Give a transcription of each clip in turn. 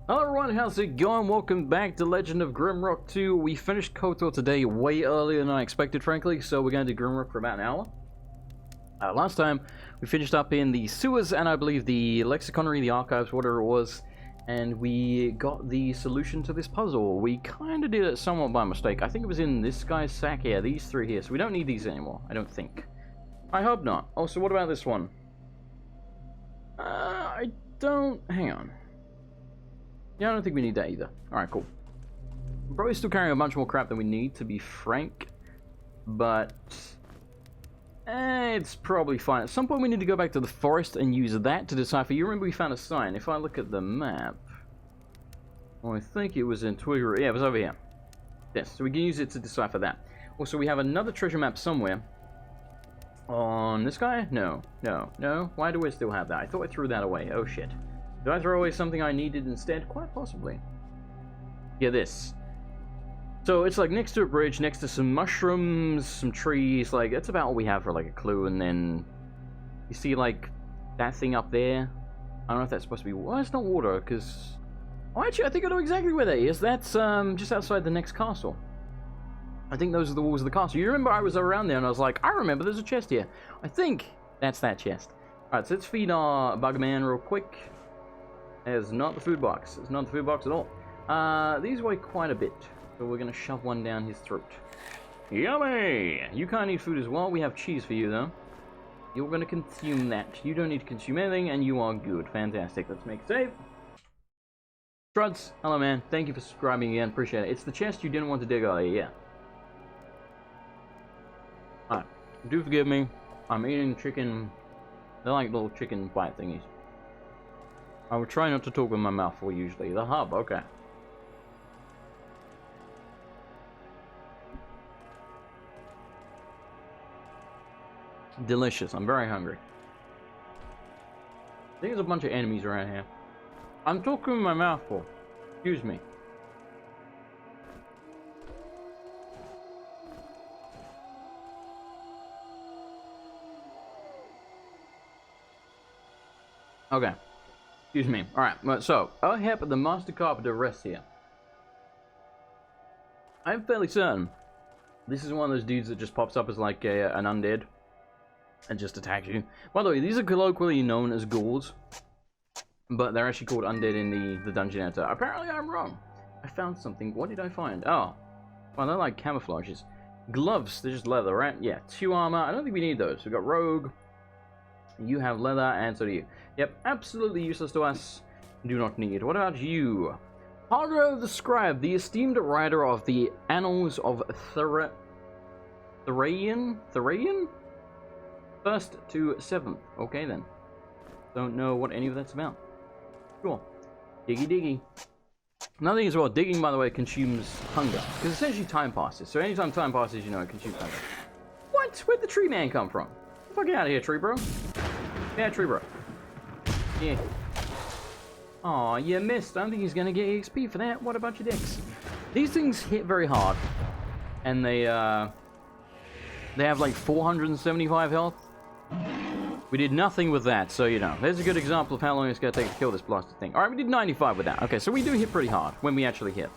Hello everyone, how's it going? Welcome back to Legend of Grimrock 2. We finished KOTOR today way earlier than I expected, frankly, so we're going to do Grimrock for about an hour. Last time, we finished up in the sewers and I believe the lexiconary, the archives, whatever it was, and we got the solution to this puzzle. We kind of did it somewhat by mistake. I think it was in this guy's sack. Yeah, these three here, so we don't need these anymore, I don't think. I hope not. Oh, so what about this one? I don't... hang on. Yeah, I don't think we need that either. Alright, cool. We're probably still carrying a bunch more crap than we need, to be frank. But... it's probably fine. At some point we need to go back to the forest and use that to decipher. You remember we found a sign. If I look at the map... well, I think it was in Twigger. Yeah, it was over here. Yes, so we can use it to decipher that. Also, we have another treasure map somewhere. On this guy? No. Why do I still have that? I thought I threw that away. Oh, shit. Did I throw away something I needed instead? Quite possibly. Yeah, this. So it's like next to a bridge, next to some mushrooms, some trees. Like, that's about all we have for like a clue. And then you see like that thing up there. I don't know if that's supposed to be... well, it's not water, because... oh, actually, I think I know exactly where that is. That's just outside the next castle. I think those are the walls of the castle. You remember I was around there and I was like, I remember there's a chest here. I think that's that chest. Alright, so let's feed our bugman real quick. It's not the food box. It's not the food box at all. These weigh quite a bit, so we're gonna shove one down his throat. Yummy! You can't eat food as well. We have cheese for you, though. You're gonna consume that. You don't need to consume anything, and you are good. Fantastic. Let's make a save. Struds, hello, man. Thank you for subscribing again. Appreciate it. It's the chest you didn't want to dig earlier, yeah. Alright. Do forgive me. I'm eating chicken. They're like little chicken bite thingies. I will try not to talk with my mouth full usually. The hub, okay. Delicious. I'm very hungry. I think there's a bunch of enemies around here. I'm talking with my mouth full. Excuse me. Okay. Excuse me. Alright, so, I have the Master Carpenter rests here. I'm fairly certain this is one of those dudes that just pops up as like an undead and just attacks you. By the way, these are colloquially known as ghouls, but they're actually called undead in the dungeon editor. Apparently I'm wrong. I found something. What did I find? Oh. Well, they're like camouflages. Gloves, they're just leather, right? Yeah, 2 armor. I don't think we need those. We've got rogue. You have leather, and so do you. Yep, absolutely useless to us. Do not need. What about you? Haro the Scribe, the esteemed writer of the Annals of Thracian? 1st to 7th. Okay, then. Don't know what any of that's about. Cool. Diggy. Another thing as well, digging, by the way, consumes hunger. Because essentially time passes. So anytime time passes, you know, it consumes hunger. What? Where'd the tree man come from? Get the fuck out of here, tree bro. Yeah, tree bro. Yeah. Aw, you missed. I don't think he's gonna get XP for that. What a bunch of dicks. These things hit very hard. And they have like 475 health. We did nothing with that, so you know. There's a good example of how long it's gonna take to kill this blasted thing. Alright, we did 95 with that. Okay, so we do hit pretty hard when we actually hit.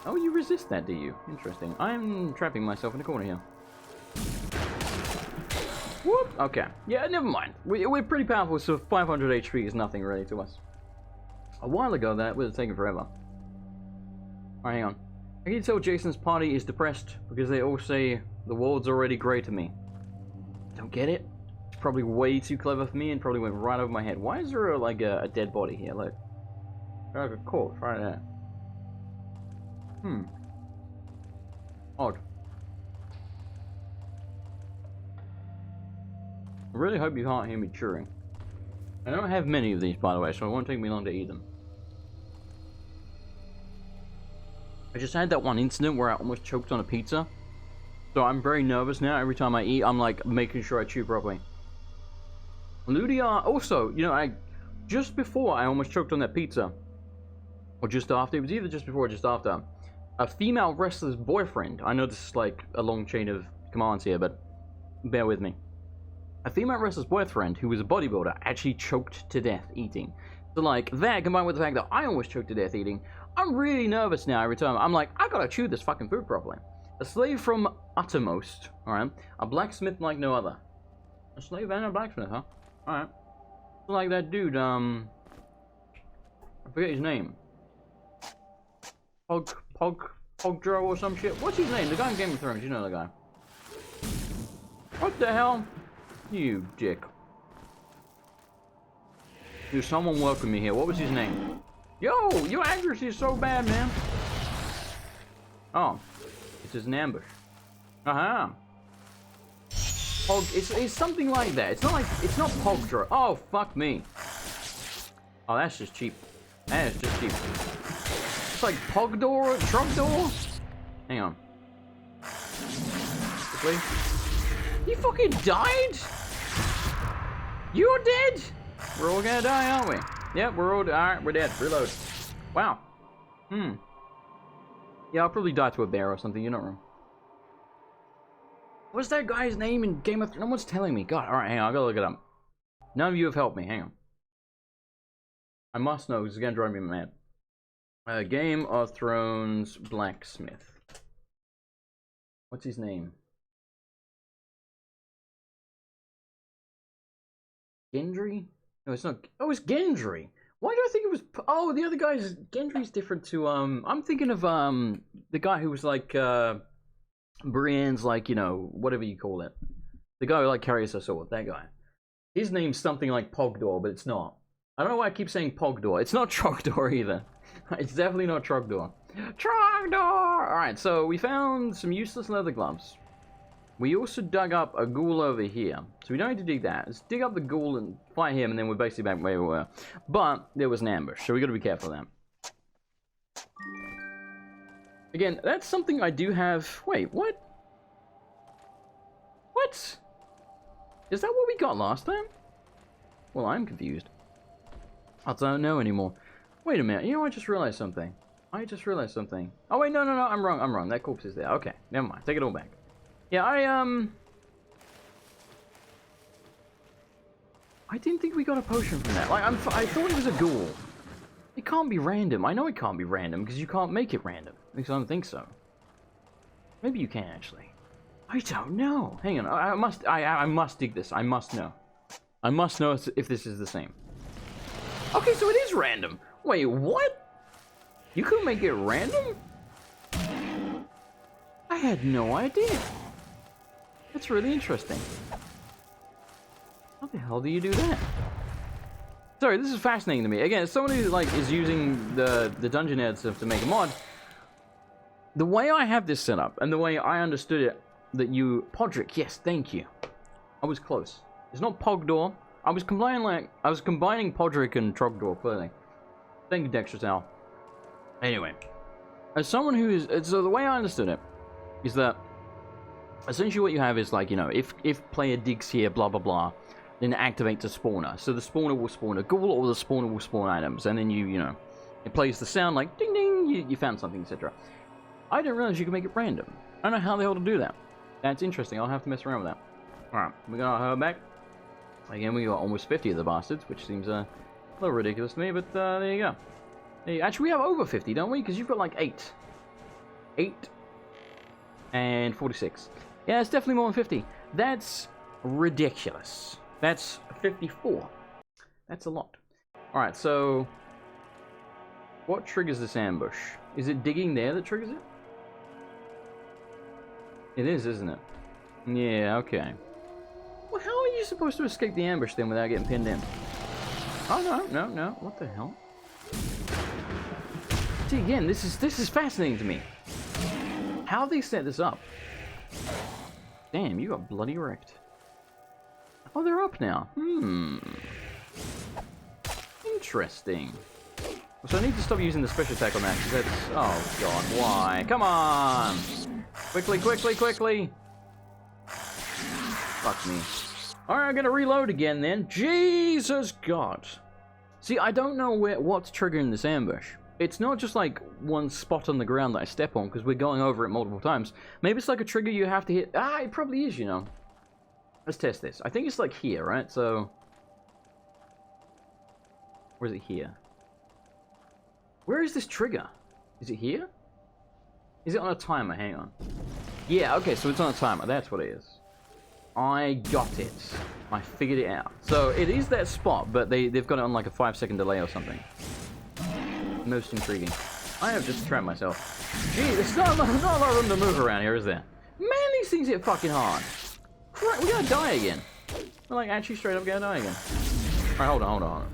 Oh, you resist that, do you? Interesting. I'm trapping myself in the corner here. Whoop! Okay. Yeah, never mind. We're pretty powerful, so 500 HP is nothing really to us. A while ago, that would have taken forever. Alright, hang on. I can tell Jason's party is depressed because they all say the world's already grey to me. Don't get it? It's probably way too clever for me and probably went right over my head. Why is there like a dead body here? Look. Like a corpse right there. Odd. I really hope you can't hear me chewing. I don't have many of these, by the way, so it won't take me long to eat them. I just had that one incident where I almost choked on a pizza. So I'm very nervous now. Every time I eat, I'm like making sure I chew properly. Ludia, also, you know, just before I almost choked on that pizza, or just after, it was either just before or just after, a female wrestler's boyfriend, I know this is like a long chain of commands here, but bear with me. A female wrestler's boyfriend, who was a bodybuilder, actually choked to death eating. So like that combined with the fact that I almost choked to death eating, I'm really nervous now every time. I'm like, I gotta chew this fucking food properly. A slave from Uttermost, alright? A blacksmith like no other. A slave and a blacksmith, huh? Alright. Like that dude, I forget his name. Pogdro or some shit. What's his name? The guy in Game of Thrones, you know the guy. What the hell? You dick. Dude, someone welcome me here. What was his name? Yo, your accuracy is so bad, man. Oh, it's just an ambush. Uh-huh. It's something like that. It's not Pogdro. Oh, fuck me. Oh, that's just cheap. That is just cheap. It's like Pogdor, Trogdor? Hang on. Quickly. You fucking died? You're dead? We're all gonna die, aren't we? Yep, we're all... Alright, we're dead. Reload. Wow. Yeah, I'll probably die to a bear or something. You're not wrong. What's that guy's name in Game of Thrones? No one's telling me. God, alright, hang on. I gotta look it up. None of you have helped me. Hang on. I must know, because it's gonna drive me mad. Game of Thrones blacksmith. What's his name? Gendry? No, it's not. Oh, it's Gendry. Why do I think it was? Oh, the other guy's Gendry's different to I'm thinking of the guy who was like Brienne's, like, you know, whatever you call it. The guy who like carries a sword. That guy. His name's something like Pogdor, but it's not. I don't know why I keep saying Pogdor. It's not Trogdor either. It's definitely not Trogdor. Trogdor! Alright, so we found some useless leather gloves. We also dug up a ghoul over here. So we don't need to dig that. Let's dig up the ghoul and fight him, and then we're basically back where we were. But there was an ambush, so we gotta be careful of that. Again, that's something I do have... Wait, what? What? Is that what we got last time? Well, I'm confused. I don't know anymore. Wait a minute, you know, I just realized something. Oh wait, no, I'm wrong. That corpse is there. Okay, never mind. Take it all back. Yeah, I didn't think we got a potion from that. Like, I thought it was a ghoul. It can't be random. I know it can't be random, because you can't make it random. At least I don't think so. Maybe you can, actually. I don't know. Hang on, I must dig this. I must know. I must know if this is the same. Okay, so it is random. Wait, what? You could make it random? I had no idea. That's really interesting. How the hell do you do that? Sorry, this is fascinating to me. Again, as someone who like is using the dungeon ed stuff to make a mod, the way I have this set up and the way I understood it, that you Podrick, yes, thank you. I was close. It's not Pogdor. I was combining Podrick and Trogdor, clearly. Thank you, Dextratal. Anyway, as someone who is... So the way I understood it is that essentially what you have is, like, you know, if player digs here, blah, blah, blah, then it activates a spawner. So the spawner will spawn a ghoul, or the spawner will spawn items. And then you know, it plays the sound like, ding, ding, you found something, etc. I didn't realize you could make it random. I don't know how the hell to do that. That's interesting. I'll have to mess around with that. Alright, we got her back. Again, we got almost 50 of the bastards, which seems a little ridiculous to me, but there you go. Actually, we have over 50, don't we? Because you've got like 8. 8 and 46. Yeah, it's definitely more than 50. That's ridiculous. That's 54. That's a lot. Alright, so what triggers this ambush? Is it digging there that triggers it? It is, isn't it? Yeah, okay. Well, how are you supposed to escape the ambush then without getting pinned in? Oh, no. What the hell? See, again, this is fascinating to me. How they set this up? Damn, you got bloody wrecked. Oh, they're up now. Interesting. So I need to stop using the special attack on that, because that's... Oh, God, why? Come on! Quickly! Fuck me. Alright, I'm gonna reload again then. Jesus God! See, I don't know what's triggering this ambush. It's not just like one spot on the ground that I step on, because we're going over it multiple times. Maybe it's like a trigger you have to hit. Ah, it probably is, you know. Let's test this. I think it's like here, right? So... Or is it here? Where is this trigger? Is it here? Is it on a timer? Hang on. Yeah, okay, so it's on a timer. That's what it is. I got it. I figured it out. So it is that spot, but they've got it on like a 5-second delay or something. Most intriguing. I have just trapped myself. Gee, there's not a lot of room to move around here, is there? Man, these things hit fucking hard. Right, we're gonna die again. We're like actually straight up gonna die again. Alright, hold on.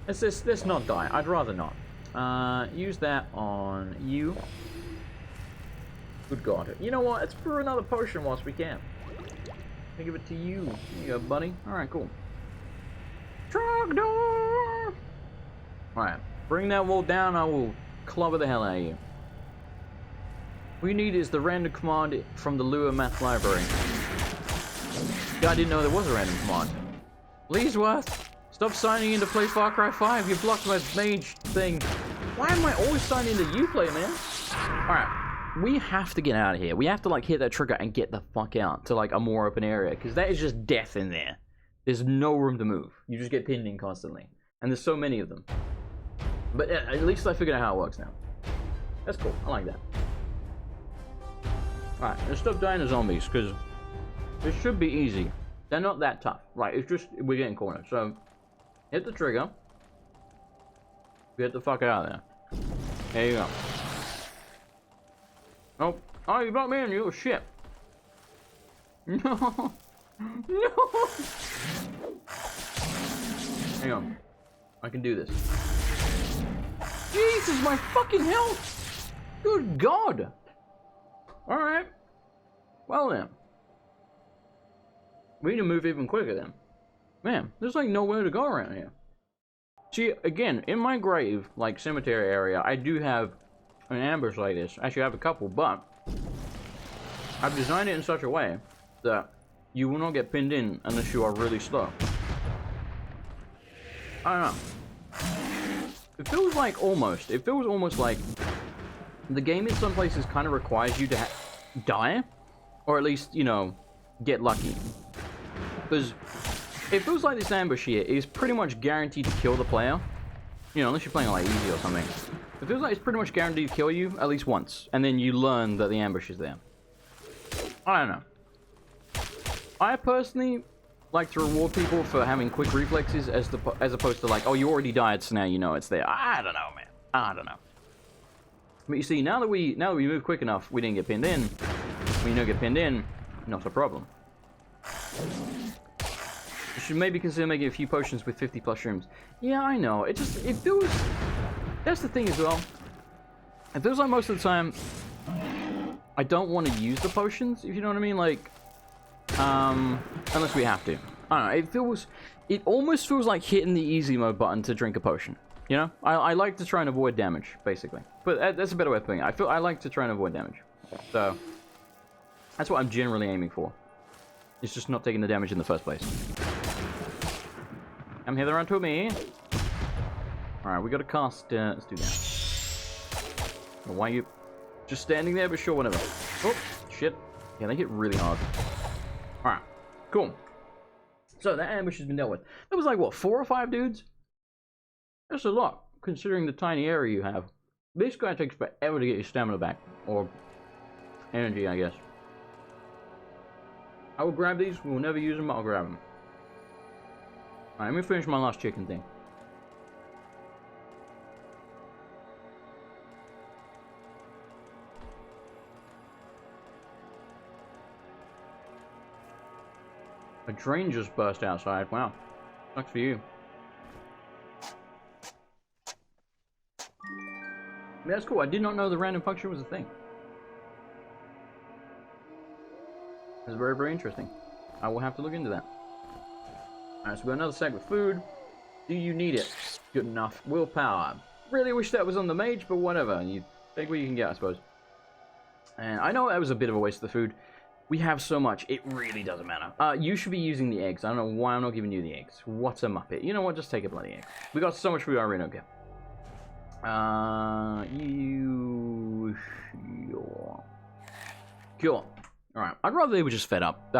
Let's not die. I'd rather not. Use that on you. Good God. You know what? Let's brew another potion whilst we can. I'll give it to you. Here you go, buddy. Alright, cool. Trogdor! Alright. Bring that wall down. I will clobber the hell out of you. What you need is the random command from the Lua Math Library. I didn't know there was a random command. Leesworth, stop signing in to play Far Cry 5. You blocked my mage thing. Why am I always signing into Uplay, man? Alright. We have to get out of here. We have to, like, hit that trigger and get the fuck out to, like, a more open area. Because that is just death in there. There's no room to move. You just get pinned in constantly. And there's so many of them. But at least I figured out how it works now. That's cool. I like that. Alright, let's stop dying to zombies. Because it should be easy. They're not that tough. Right, it's just, we're getting cornered. So, hit the trigger. Get the fuck out of there. There you go. Oh, you blocked me in, you shit. No. No. Hang on. I can do this. Jesus, my fucking health. Good God. Alright. Well then. We need to move even quicker then. Man, there's like nowhere to go around here. See, again, in my grave, like cemetery area, I do have an ambush like this. Actually, I have a couple, but I've designed it in such a way that you will not get pinned in unless you are really slow. I don't know. It feels almost like the game in some places kind of requires you to die, or at least, you know, get lucky. Because it feels like this ambush here is pretty much guaranteed to kill the player. You know, unless you're playing like easy or something. It feels like it's pretty much guaranteed to kill you at least once, and then you learn that the ambush is there. I don't know. I personally like to reward people for having quick reflexes as opposed to like, oh, you already died, so now you know it's there. I don't know, man. I don't know. But you see, now that we move quick enough, we didn't get pinned in. When you don't get pinned in, not a problem. You should maybe consider making a few potions with 50+ shrooms. Yeah, I know. It feels... That's the thing as well. It feels like most of the time, I don't want to use the potions, if you know what I mean. Like, unless we have to. I don't know. It almost feels like hitting the easy mode button to drink a potion. You know? I like to try and avoid damage, basically. But that's a better way of putting it. I like to try and avoid damage. So, that's what I'm generally aiming for. It's just not taking the damage in the first place. Come hither unto me. Alright, we gotta cast, let's do that. Why are you just standing there? But sure, whatever. Oh, shit. Yeah, they hit really hard. Alright, cool. So, that ambush has been dealt with. That was like, what, 4 or 5 dudes? That's a lot, considering the tiny area you have. This guy takes forever to get your stamina back. Or energy, I guess. I will grab these. We'll never use them, but I'll grab them. Alright, let me finish my last chicken thing. A drain just burst outside. Wow. Sucks for you. Yeah, that's cool. I did not know the random function was a thing. That's very, very interesting. I will have to look into that. Alright, so we got another sack with food. Do you need it? Good enough. Willpower. Really wish that was on the mage, but whatever. You take what you can get, I suppose. And I know that was a bit of a waste of the food. We have so much, it really doesn't matter. You should be using the eggs. I don't know why I'm not giving you the eggs. What's a muppet? You know what? Just take a bloody egg. We got so much food, I really don't care. Sure. Alright, I'd rather they were just fed up.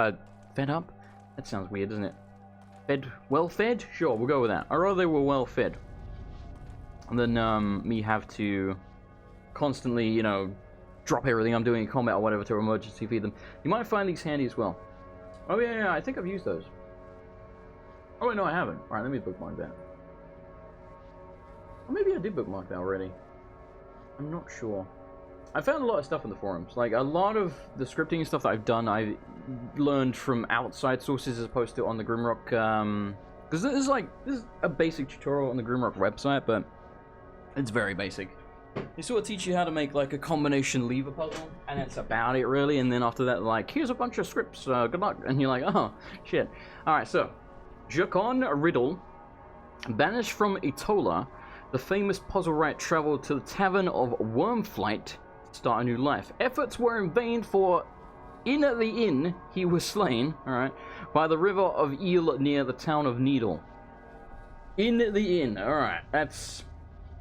Fed up? That sounds weird, doesn't it? Well fed? Sure, we'll go with that. I'd rather they were well fed. than me have to constantly, you know, drop everything I'm doing in combat or whatever to emergency feed them. You might find these handy as well. Oh yeah, I think I've used those. Oh wait, no, I haven't. Alright, let me bookmark that. Or maybe I did bookmark that already. I'm not sure. I found a lot of stuff in the forums. Like, a lot of the scripting and stuff that I've done, I learned from outside sources as opposed to on the Grimrock, because this is a basic tutorial on the Grimrock website, but it's very basic. They sort of teach you how to make, like, a combination lever puzzle, and that's about it, really, and then after that, like, here's a bunch of scripts, good luck, and you're like, oh, shit. Alright, so, Jacon Riddle, banished from Etola, the famous puzzle rat traveled to the Tavern of Wormflight to start a new life. Efforts were in vain, for in at the inn, he was slain, alright, by the river of Eel near the town of Needle. In the inn, alright, that's...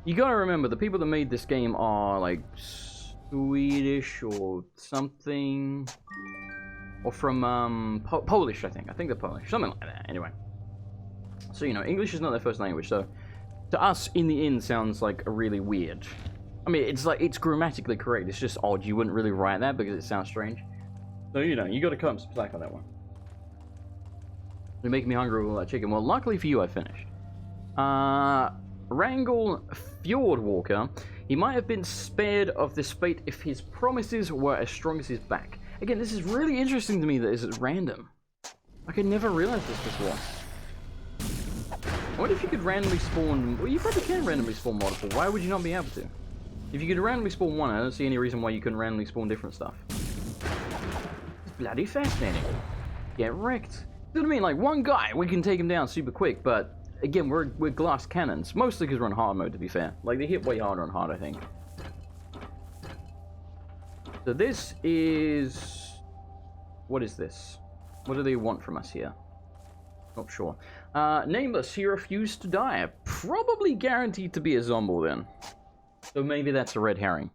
You gotta remember, the people that made this game are, like, Swedish or something. Or from, Polish, I think. I think they're Polish. Something like that, anyway. So, you know, English is not their first language, so... To us, in the inn sounds, like, really weird. I mean, it's, like, it's grammatically correct. It's just odd. You wouldn't really write that because it sounds strange. So, you know, you gotta cut up some slack on that one. You're making me hungry with all that chicken. Well, luckily for you, I finished. Wrangle Fjordwalker. He might have been spared of this fate if his promises were as strong as his back. Again, this is really interesting to me that it's random. I could never realize this before. What if you could randomly spawn... Well, you probably can randomly spawn multiple. Why would you not be able to? If you could randomly spawn one, I don't see any reason why you couldn't randomly spawn different stuff. It's bloody fascinating. Get wrecked. You know what I mean? Like, one guy, we can take him down super quick, but... Again, we're glass cannons. Mostly because we're on hard mode, to be fair. Like, they hit way harder on hard, I think. So this is... What is this? What do they want from us here? Not sure. Nameless, he refused to die. Probably guaranteed to be a zombie then. So maybe that's a red herring.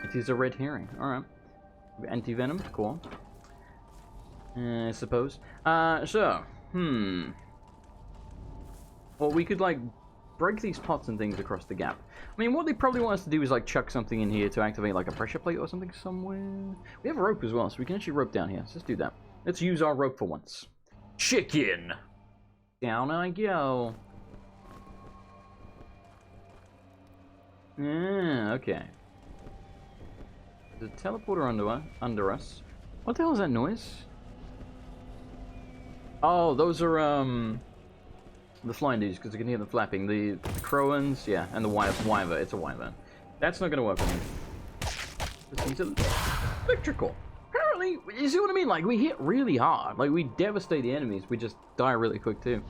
It is a red herring. Alright. Anti-venom, cool. I suppose. Well, we could, like, break these pots and things across the gap. I mean, what they probably want us to do is, like, chuck something in here to activate, like, a pressure plate or something somewhere. We have a rope as well, so we can actually rope down here. So let's do that. Let's use our rope for once. Chicken! Down I go. Okay. There's a teleporter under us. What the hell is that noise? Oh, those are, the flying dudes, because you can hear them flapping. The Crowans, yeah, and the wyvern. It's a wyvern. That's not going to work for me. He's electrical. Apparently, you see what I mean? Like, we hit really hard. Like, we devastate the enemies. We just die really quick, too.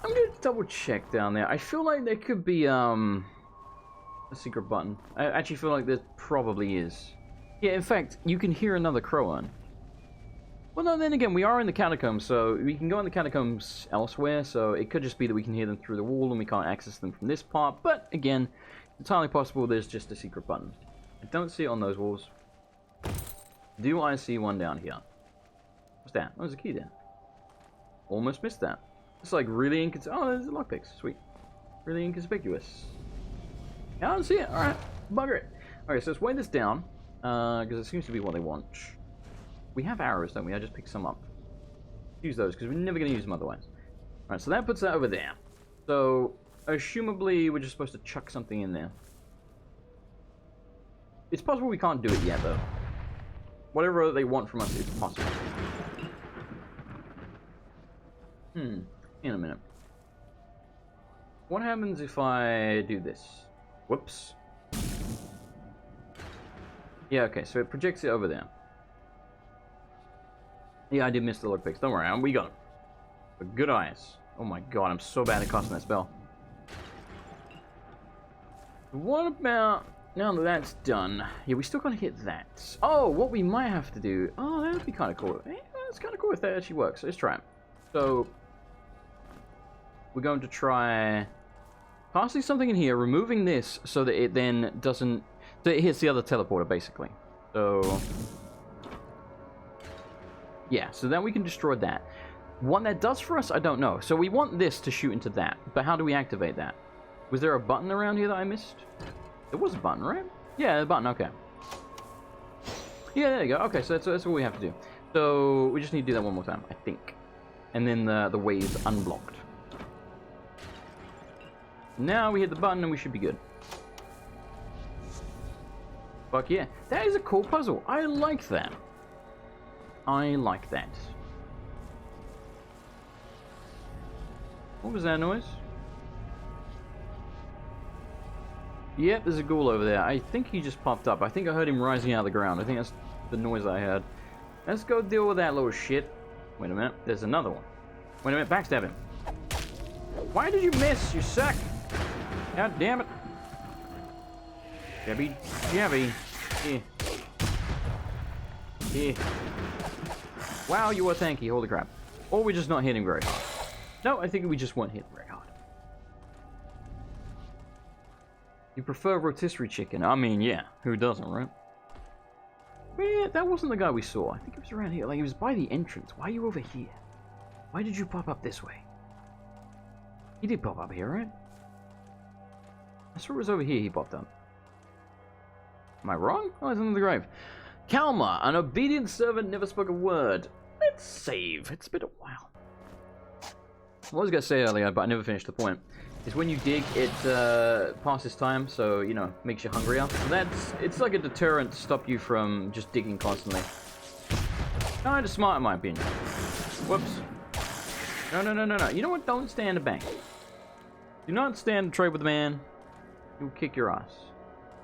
I'm going to double check down there. I feel like there could be, a secret button. I actually feel like there probably is. Yeah, in fact, you can hear another Crowan. Well, no, then again, we are in the catacombs, so we can go in the catacombs elsewhere, so it could just be that we can hear them through the wall and we can't access them from this part, but again, it's entirely possible there's just a secret button. I don't see it on those walls. Do I see one down here? What's that? Oh, there's a key there. Almost missed that. It's like really inconspicuous. Oh, there's a lockpicks. Sweet. Really inconspicuous. I don't see it. Alright, bugger it. Okay, so let's weigh this down, because it seems to be what they want. We have arrows, don't we? I just picked some up. Use those, because we're never going to use them otherwise. Alright, so that puts that over there. So, assumably, we're just supposed to chuck something in there. It's possible we can't do it yet, though. Whatever they want from us is possible. In a minute. What happens if I do this? Whoops. Yeah, okay, so it projects it over there. Yeah, I did miss the lockpicks. Don't worry, we got them. But good eyes. Oh my god, I'm so bad at casting that spell. What about... Now that that's done... Yeah, we still gotta hit that. Oh, what we might have to do... Oh, that would be kind of cool. Yeah, that's kind of cool if that actually works. So let's try it. So... We're going to try... Passing something in here, removing this so that it then doesn't... So it hits the other teleporter, basically. So... Yeah, so then we can destroy that. What that does for us, I don't know. So we want this to shoot into that, but how do we activate that? Was there a button around here that I missed? There was a button, right? Yeah, a button, okay. Yeah, there you go. Okay, so that's what we have to do. So we just need to do that one more time, I think. And then the way is unblocked. Now we hit the button and we should be good. Fuck yeah. That is a cool puzzle. I like that. I like that. What was that noise? Yep, there's a ghoul over there. I think he just popped up. I think I heard him rising out of the ground. I think that's the noise I heard. Let's go deal with that little shit. Wait a minute. There's another one. Wait a minute. Backstab him. Why did you miss? You suck. God damn it. Jabby. Jabby. Yeah. Yeah. Wow, you are tanky. Holy crap. Or we're just not hitting very hard. No, I think we just weren't hitting very hard. You prefer rotisserie chicken? I mean, yeah. Who doesn't, right? But yeah, that wasn't the guy we saw. I think it was around here. Like, he was by the entrance. Why are you over here? Why did you pop up this way? He did pop up here, right? I swore it was over here he popped up. Am I wrong? Oh, he's under the grave. Kalma, an obedient servant, never spoke a word. Let's save. It's been a while. What I was going to say earlier, but I never finished the point, is when you dig, it passes time, so, you know, makes you hungrier. So it's like a deterrent to stop you from just digging constantly. Kinda smart in my opinion. Whoops. No. You know what? Don't stand a bank. Do not stand trade with the man. He'll kick your ass.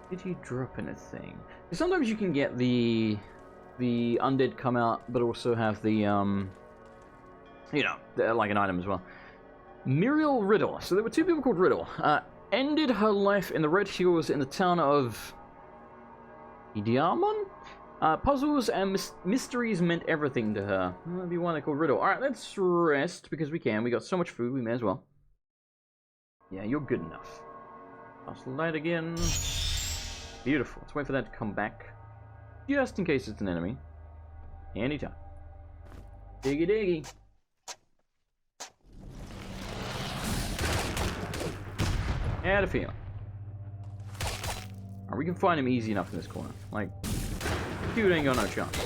Did he drop anything? Sometimes you can get the undead come out, but also have the, you know, like an item as well. Muriel Riddle. So there were two people called Riddle. Ended her life in the Red Hills in the town of Idiamon? Puzzles and mysteries meant everything to her. That'd be one they called Riddle. Alright, let's rest, because we can. We got so much food, we may as well. Yeah, you're good enough. Pass the light again. Beautiful. Let's wait for that to come back. Just in case it's an enemy. Anytime. Diggy diggy. Had a feeling. Alright, we can find him easy enough in this corner. Like, dude ain't got no chance.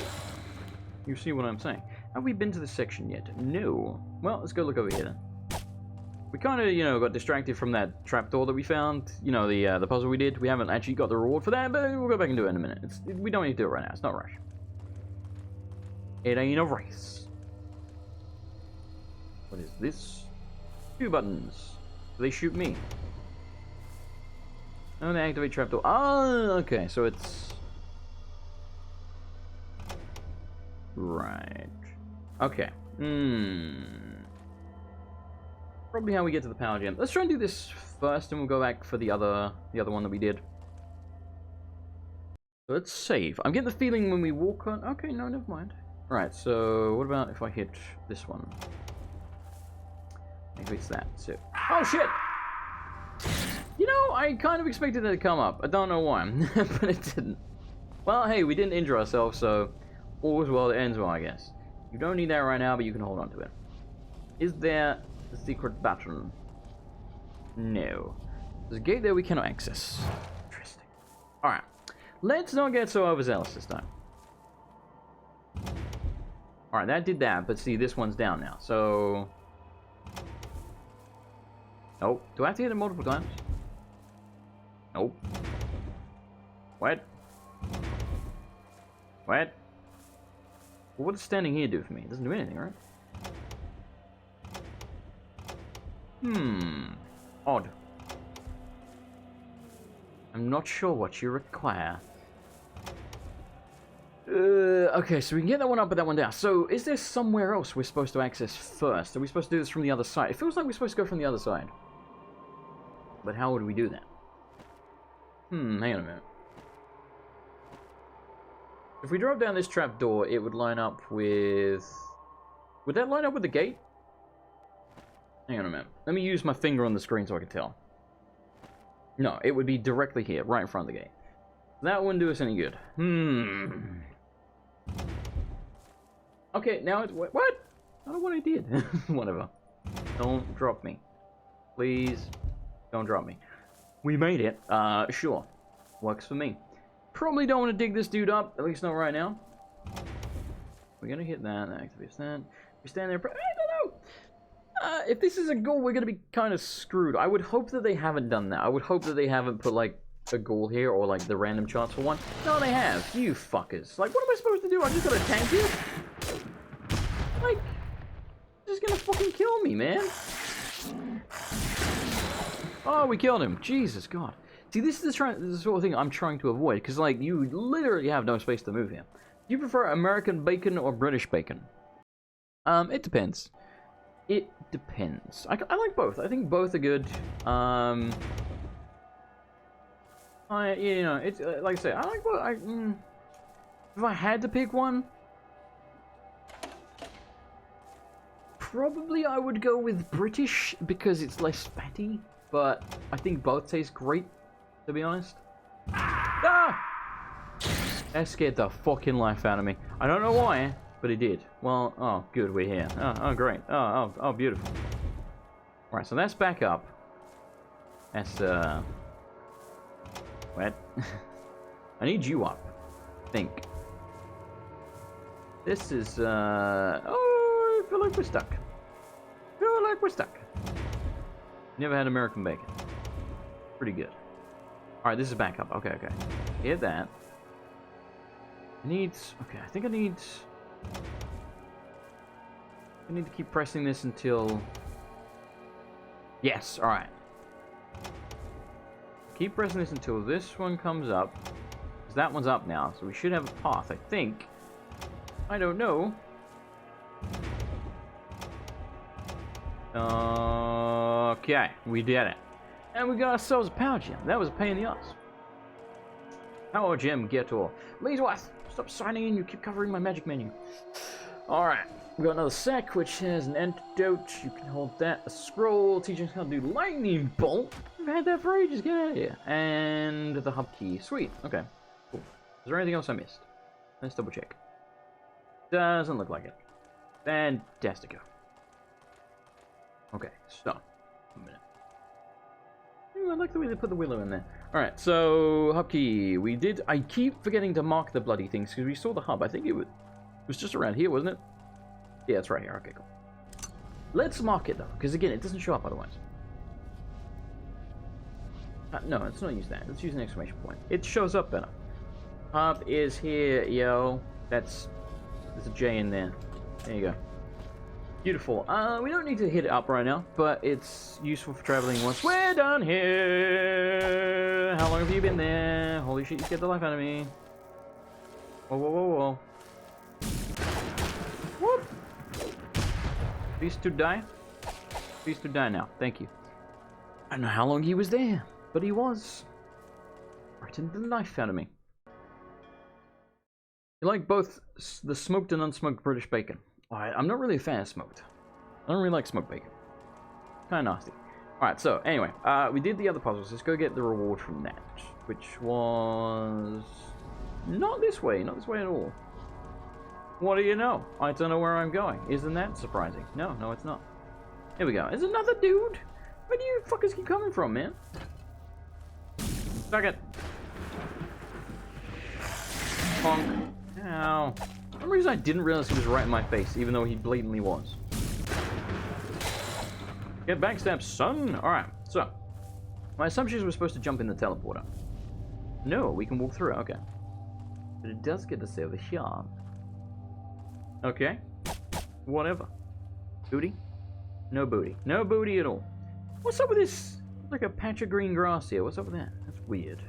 You see what I'm saying? Have we been to this section yet? No. Well, let's go look over here then. We kind of, you know, got distracted from that trapdoor that we found. You know, the puzzle we did. We haven't actually got the reward for that, but we'll go back and do it in a minute. We don't need to do it right now. It's not a rush. It ain't a race. What is this? 2 buttons. Do they shoot me? Oh, they activate trapdoor. Oh, okay. So it's... Right. Okay. Probably how we get to the power gem. Let's try and do this first, and we'll go back for the other one that we did. Let's save. I'm getting the feeling when we walk on... Okay, no, never mind. Alright, so what about if I hit this one? Maybe it's that. So... Oh, shit! You know, I kind of expected it to come up. I don't know why, but it didn't. Well, hey, we didn't injure ourselves, so all's well that ends well, I guess. You don't need that right now, but you can hold on to it. Is there a secret button? No. There's a gate there we cannot access. Interesting. Alright. Let's not get so overzealous this time. Alright, that did that, but see, this one's down now, so... Nope. Do I have to hit it multiple times? Nope. What? What? Well, what does standing here do for me? It doesn't do anything, right? Odd. I'm not sure what you require. Okay, so we can get that one up, but that one down. So, is there somewhere else we're supposed to access first? Are we supposed to do this from the other side? It feels like we're supposed to go from the other side. But how would we do that? Hang on a minute. If we drove down this trap door, it would line up with... Would that line up with the gate? Hang on a minute. Let me use my finger on the screen so I can tell. No, it would be directly here, right in front of the gate. That wouldn't do us any good. Okay, now it's... What? I don't know what I did. Whatever. Don't drop me. Please, don't drop me. We made it. Sure. Works for me. Probably don't want to dig this dude up, at least not right now. We're gonna hit that, activate that. We stand there, I don't know! If this is a goal, we're gonna be kind of screwed. I would hope that they haven't done that. I would hope that they haven't put, like, a goal here, or, like, the random chance for one. No, they have. You fuckers. Like, what am I supposed to do? I just gotta tank you? Like, just gonna fucking kill me, man. Oh, we killed him. Jesus God. See, this is the sort of thing I'm trying to avoid, because, like, you literally have no space to move here. Do you prefer American bacon or British bacon? It depends. It depends. I like both. I think both are good. You know, it's like I say, I like both. If I had to pick one, probably I would go with British because it's less fatty. But I think both taste great, to be honest. Ah! That scared the fucking life out of me. I don't know why, but it did. Well, oh, good, we're here. Oh, great. Oh, beautiful. Alright, so that's back up. That's, wet. I need you up, I think. This is, oh, I feel like we're stuck. Never had American bacon. Pretty good. Alright, this is back up. Okay. Hit that. Okay, I think I need to keep pressing this until... Yes, alright. Keep pressing this until this one comes up. Because that one's up now, so we should have a path, I think. I don't know. Okay, we did it. And we got ourselves a power gem. That was a pain in the ass. Power gem, get all. Please, what? Stop signing in, you keep covering my magic menu. Alright, we got another sack, which has an antidote. You can hold that. A scroll teaching us how to do lightning bolt. We've had that for ages, get out of here. And the hub key. Sweet, okay. Cool. Is there anything else I missed? Let's double check. Doesn't look like it. Fantastico. Okay, stop. A minute. Ooh, I like the way they put the willow in there. Alright, so hub key. I keep forgetting to mark the bloody things because we saw the hub. I think it was just around here, wasn't it? Yeah, it's right here. Okay, cool. Let's mark it though, because again, it doesn't show up otherwise. No, let's not use that. Let's use an exclamation point. It shows up better. Hub is here, yo. There's a J in there. There you go. Beautiful. We don't need to hit it up right now, but it's useful for traveling once we're done here. How long have you been there? Holy shit, you scared the life out of me. Whoa. Whoop. Please to die. Please to die now. Thank you. I don't know how long he was there, but he was. Frightened the life out of me. You like both the smoked and unsmoked British bacon? Alright, I'm not really a fan of smoked. I don't really like smoked bacon. Kind of nasty. Alright, so anyway, we did the other puzzles. Let's go get the reward from that, which was not this way at all. What do you know? I don't know where I'm going. Isn't that surprising? No, it's not. Here we go. There's another dude. Where do you fuckers keep coming from, man? Suck it. Bonk. Ow. For some reason I didn't realize he was right in my face, even though he blatantly was. Get backstab, son! Alright, so. My assumption is we're supposed to jump in the teleporter. No, we can walk through it, okay. But it does get us over here. Okay. Whatever. Booty? No booty. No booty at all. What's up with this? Like a patch of green grass here. What's up with that? That's weird.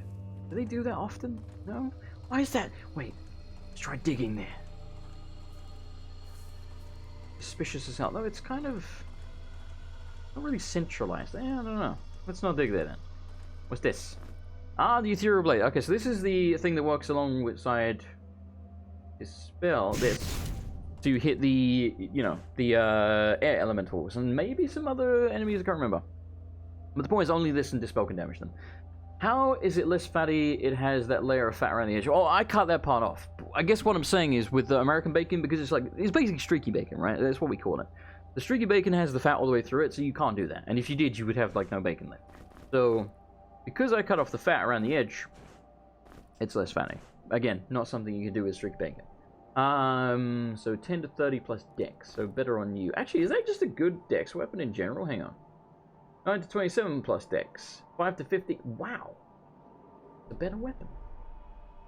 Do they do that often? No? Why is that? Wait. Let's try digging there. Suspicious as hell. No, it's kind of not really centralized. I don't know. Let's not dig there then. What's this? Ah, the ethereal blade. Okay, so this is the thing that works alongside this spell. This. So you hit the, you know, the air elementals and maybe some other enemies. I can't remember. But the point is only this and Dispel can damage them. How is it less fatty? It has that layer of fat around the edge. Oh, I cut that part off. I guess what I'm saying is with the American bacon, because it's basically streaky bacon, right? That's what we call it. The streaky bacon has the fat all the way through it, so you can't do that. And if you did, you would have like no bacon left. So, because I cut off the fat around the edge, it's less fatty. Again, not something you can do with streaky bacon. So 10 to 30 plus dex, so better on you. Actually, is that just a good dex weapon in general? Hang on. 9 to 27 plus dex. 5 to 50. Wow. It's a better weapon.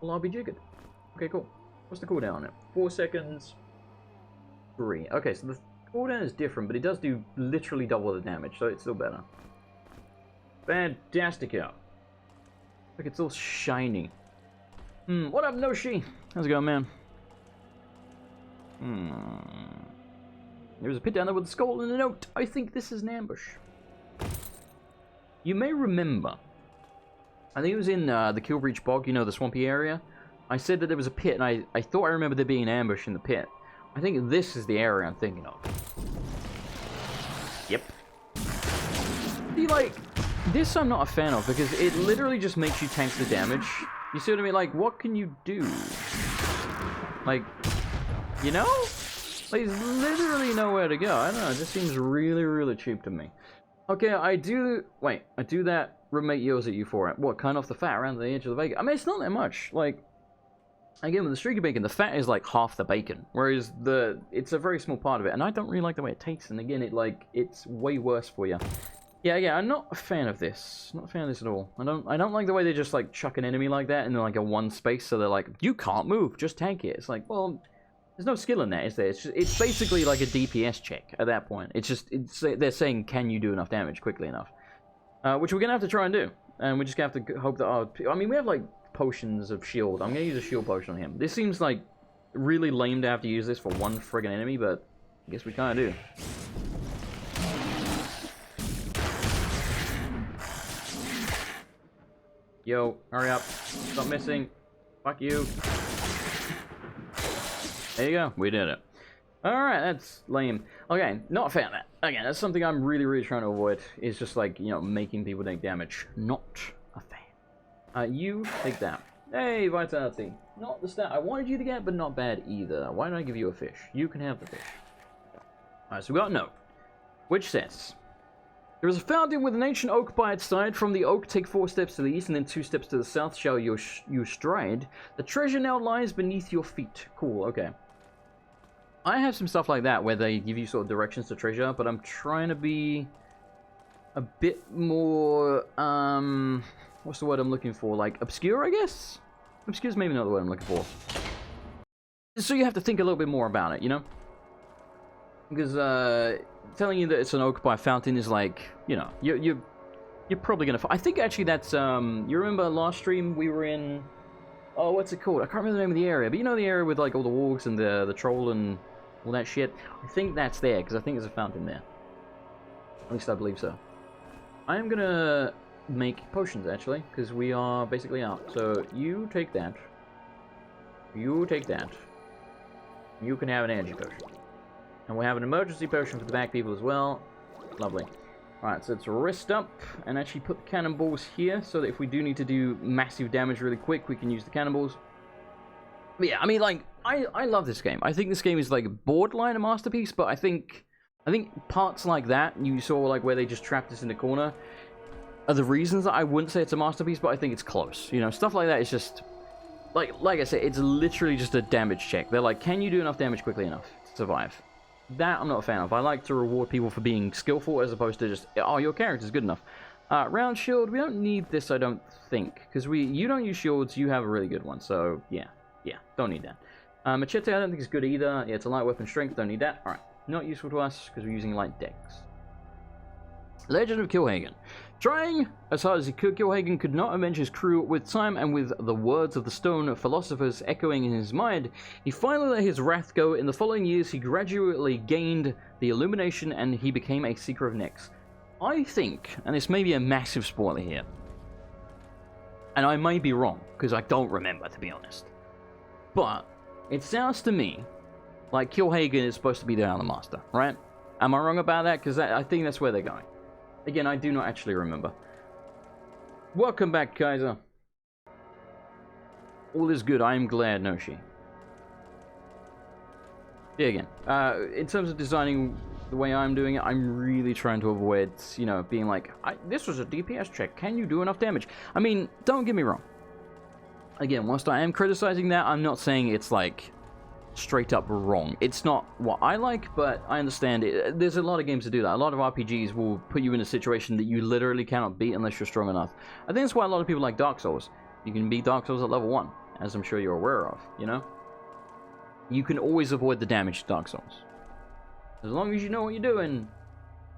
Well, I'll be jiggered. Okay, cool. What's the cooldown on it? 4 seconds. 3. Okay, so the cooldown is different, but it does do literally double the damage, so it's still better. Fantastico. Look, it's all shiny. What up, Noshi? How's it going, man? There's a pit down there with a skull and a note. I think this is an ambush. You may remember, I think it was in the Killbreach Bog, you know, the swampy area. I said that there was a pit, and I thought I remember there being an ambush in the pit. I think this is the area I'm thinking of. Yep. See, like, this I'm not a fan of, because it literally just makes you tank the damage. You see what I mean? Like, what can you do? Like, you know? Like, there's literally nowhere to go. I don't know, it just seems really, really cheap to me. Okay, I do that roommate yells at you for it. What, cut off the fat around the edge of the bacon? I mean, it's not that much. Like, again, with the streaky bacon, the fat is like half the bacon, whereas it's a very small part of it, and I don't really like the way it tastes, and again, it's way worse for you. Yeah, I'm not a fan of this. Not a fan of this at all. I don't like the way they just, like, chuck an enemy like that in, like, a one space, so they're like, you can't move, just tank it. It's like, well, there's no skill in that, is there? It's basically like a DPS check at that point. They're saying, can you do enough damage quickly enough? Which we're going to have to try and do. And we're just going to have to hope that I mean, we have, like, potions of shield. I'm going to use a shield potion on him. This seems, like, really lame to have to use this for one friggin' enemy, but I guess we kind of do. Yo, hurry up. Stop missing. Fuck you. There you go. We did it. Alright, that's lame. Okay, not a fan of that. Again, that's something I'm really, really trying to avoid. Is just like, you know, making people take damage. Not a fan. You take that. Hey, vitality. Not the stat I wanted you to get, but not bad either. Why don't I give you a fish? You can have the fish. Alright, so we got a note. Which says, there is a fountain with an ancient oak by its side. From the oak, take 4 steps to the east, and then 2 steps to the south shall you stride. The treasure now lies beneath your feet. Cool, okay. I have some stuff like that where they give you sort of directions to treasure, but I'm trying to be a bit more, what's the word I'm looking for? Like, obscure, I guess? Obscure's maybe not the word I'm looking for. So you have to think a little bit more about it, you know? Because, telling you that it's an oak by a fountain is like, you know, you're probably gonna... I think actually that's, you remember last stream we were in... Oh, what's it called? I can't remember the name of the area, but you know the area with, like, all the wargs and the troll and all that shit? I think that's there, because I think there's a fountain there. At least I believe so. I am gonna make potions, actually, because we are basically out. So, you take that. You take that. You can have an energy potion. And we'll have an emergency potion for the back people as well. Lovely. Alright, so let's rest up and actually put the cannonballs here so that if we do need to do massive damage really quick, we can use the cannonballs. But yeah, I mean, like, I love this game. I think this game is, like, borderline a masterpiece, but I think parts like that, you saw, like, where they just trapped us in the corner, are the reasons that I wouldn't say it's a masterpiece, but I think it's close. You know, stuff like that is just, like I said, it's literally just a damage check. They're like, can you do enough damage quickly enough to survive? That I'm not a fan of. I like to reward people for being skillful as opposed to just, oh, your character's good enough. Round shield, we don't need this, I don't think. Because you don't use shields, you have a really good one. So, yeah, don't need that. Machete, I don't think it's good either. Yeah, it's a light weapon strength, don't need that. Alright, not useful to us because we're using light dex. Legend of Kilhagen. Trying as hard as he could, Kilhagen could not avenge his crew. With time and with the words of the stone philosophers echoing in his mind, he finally let his wrath go. In the following years, he gradually gained the illumination and he became a seeker of necks. I think, and this may be a massive spoiler here, and I may be wrong, because I don't remember, to be honest, but it sounds to me like Kilhagen is supposed to be the Island Master, right? Am I wrong about that? Because I think that's where they're going. Again, I do not actually remember. Welcome back, Kaiser. All is good. I am glad, Noshi. Yeah, again, in terms of designing the way I'm doing it, I'm really trying to avoid, you know, being like, this was a DPS check. Can you do enough damage? I mean, don't get me wrong. Again, whilst I am criticizing that, I'm not saying it's, like, straight up wrong. It's not what I like, but I understand it. There's a lot of games that do that. A lot of RPGs will put you in a situation that you literally cannot beat unless you're strong enough. I think that's why a lot of people like Dark Souls. You can beat Dark Souls at level 1, as I'm sure you're aware of, you know? You can always avoid the damage to Dark Souls. As long as you know what you're doing,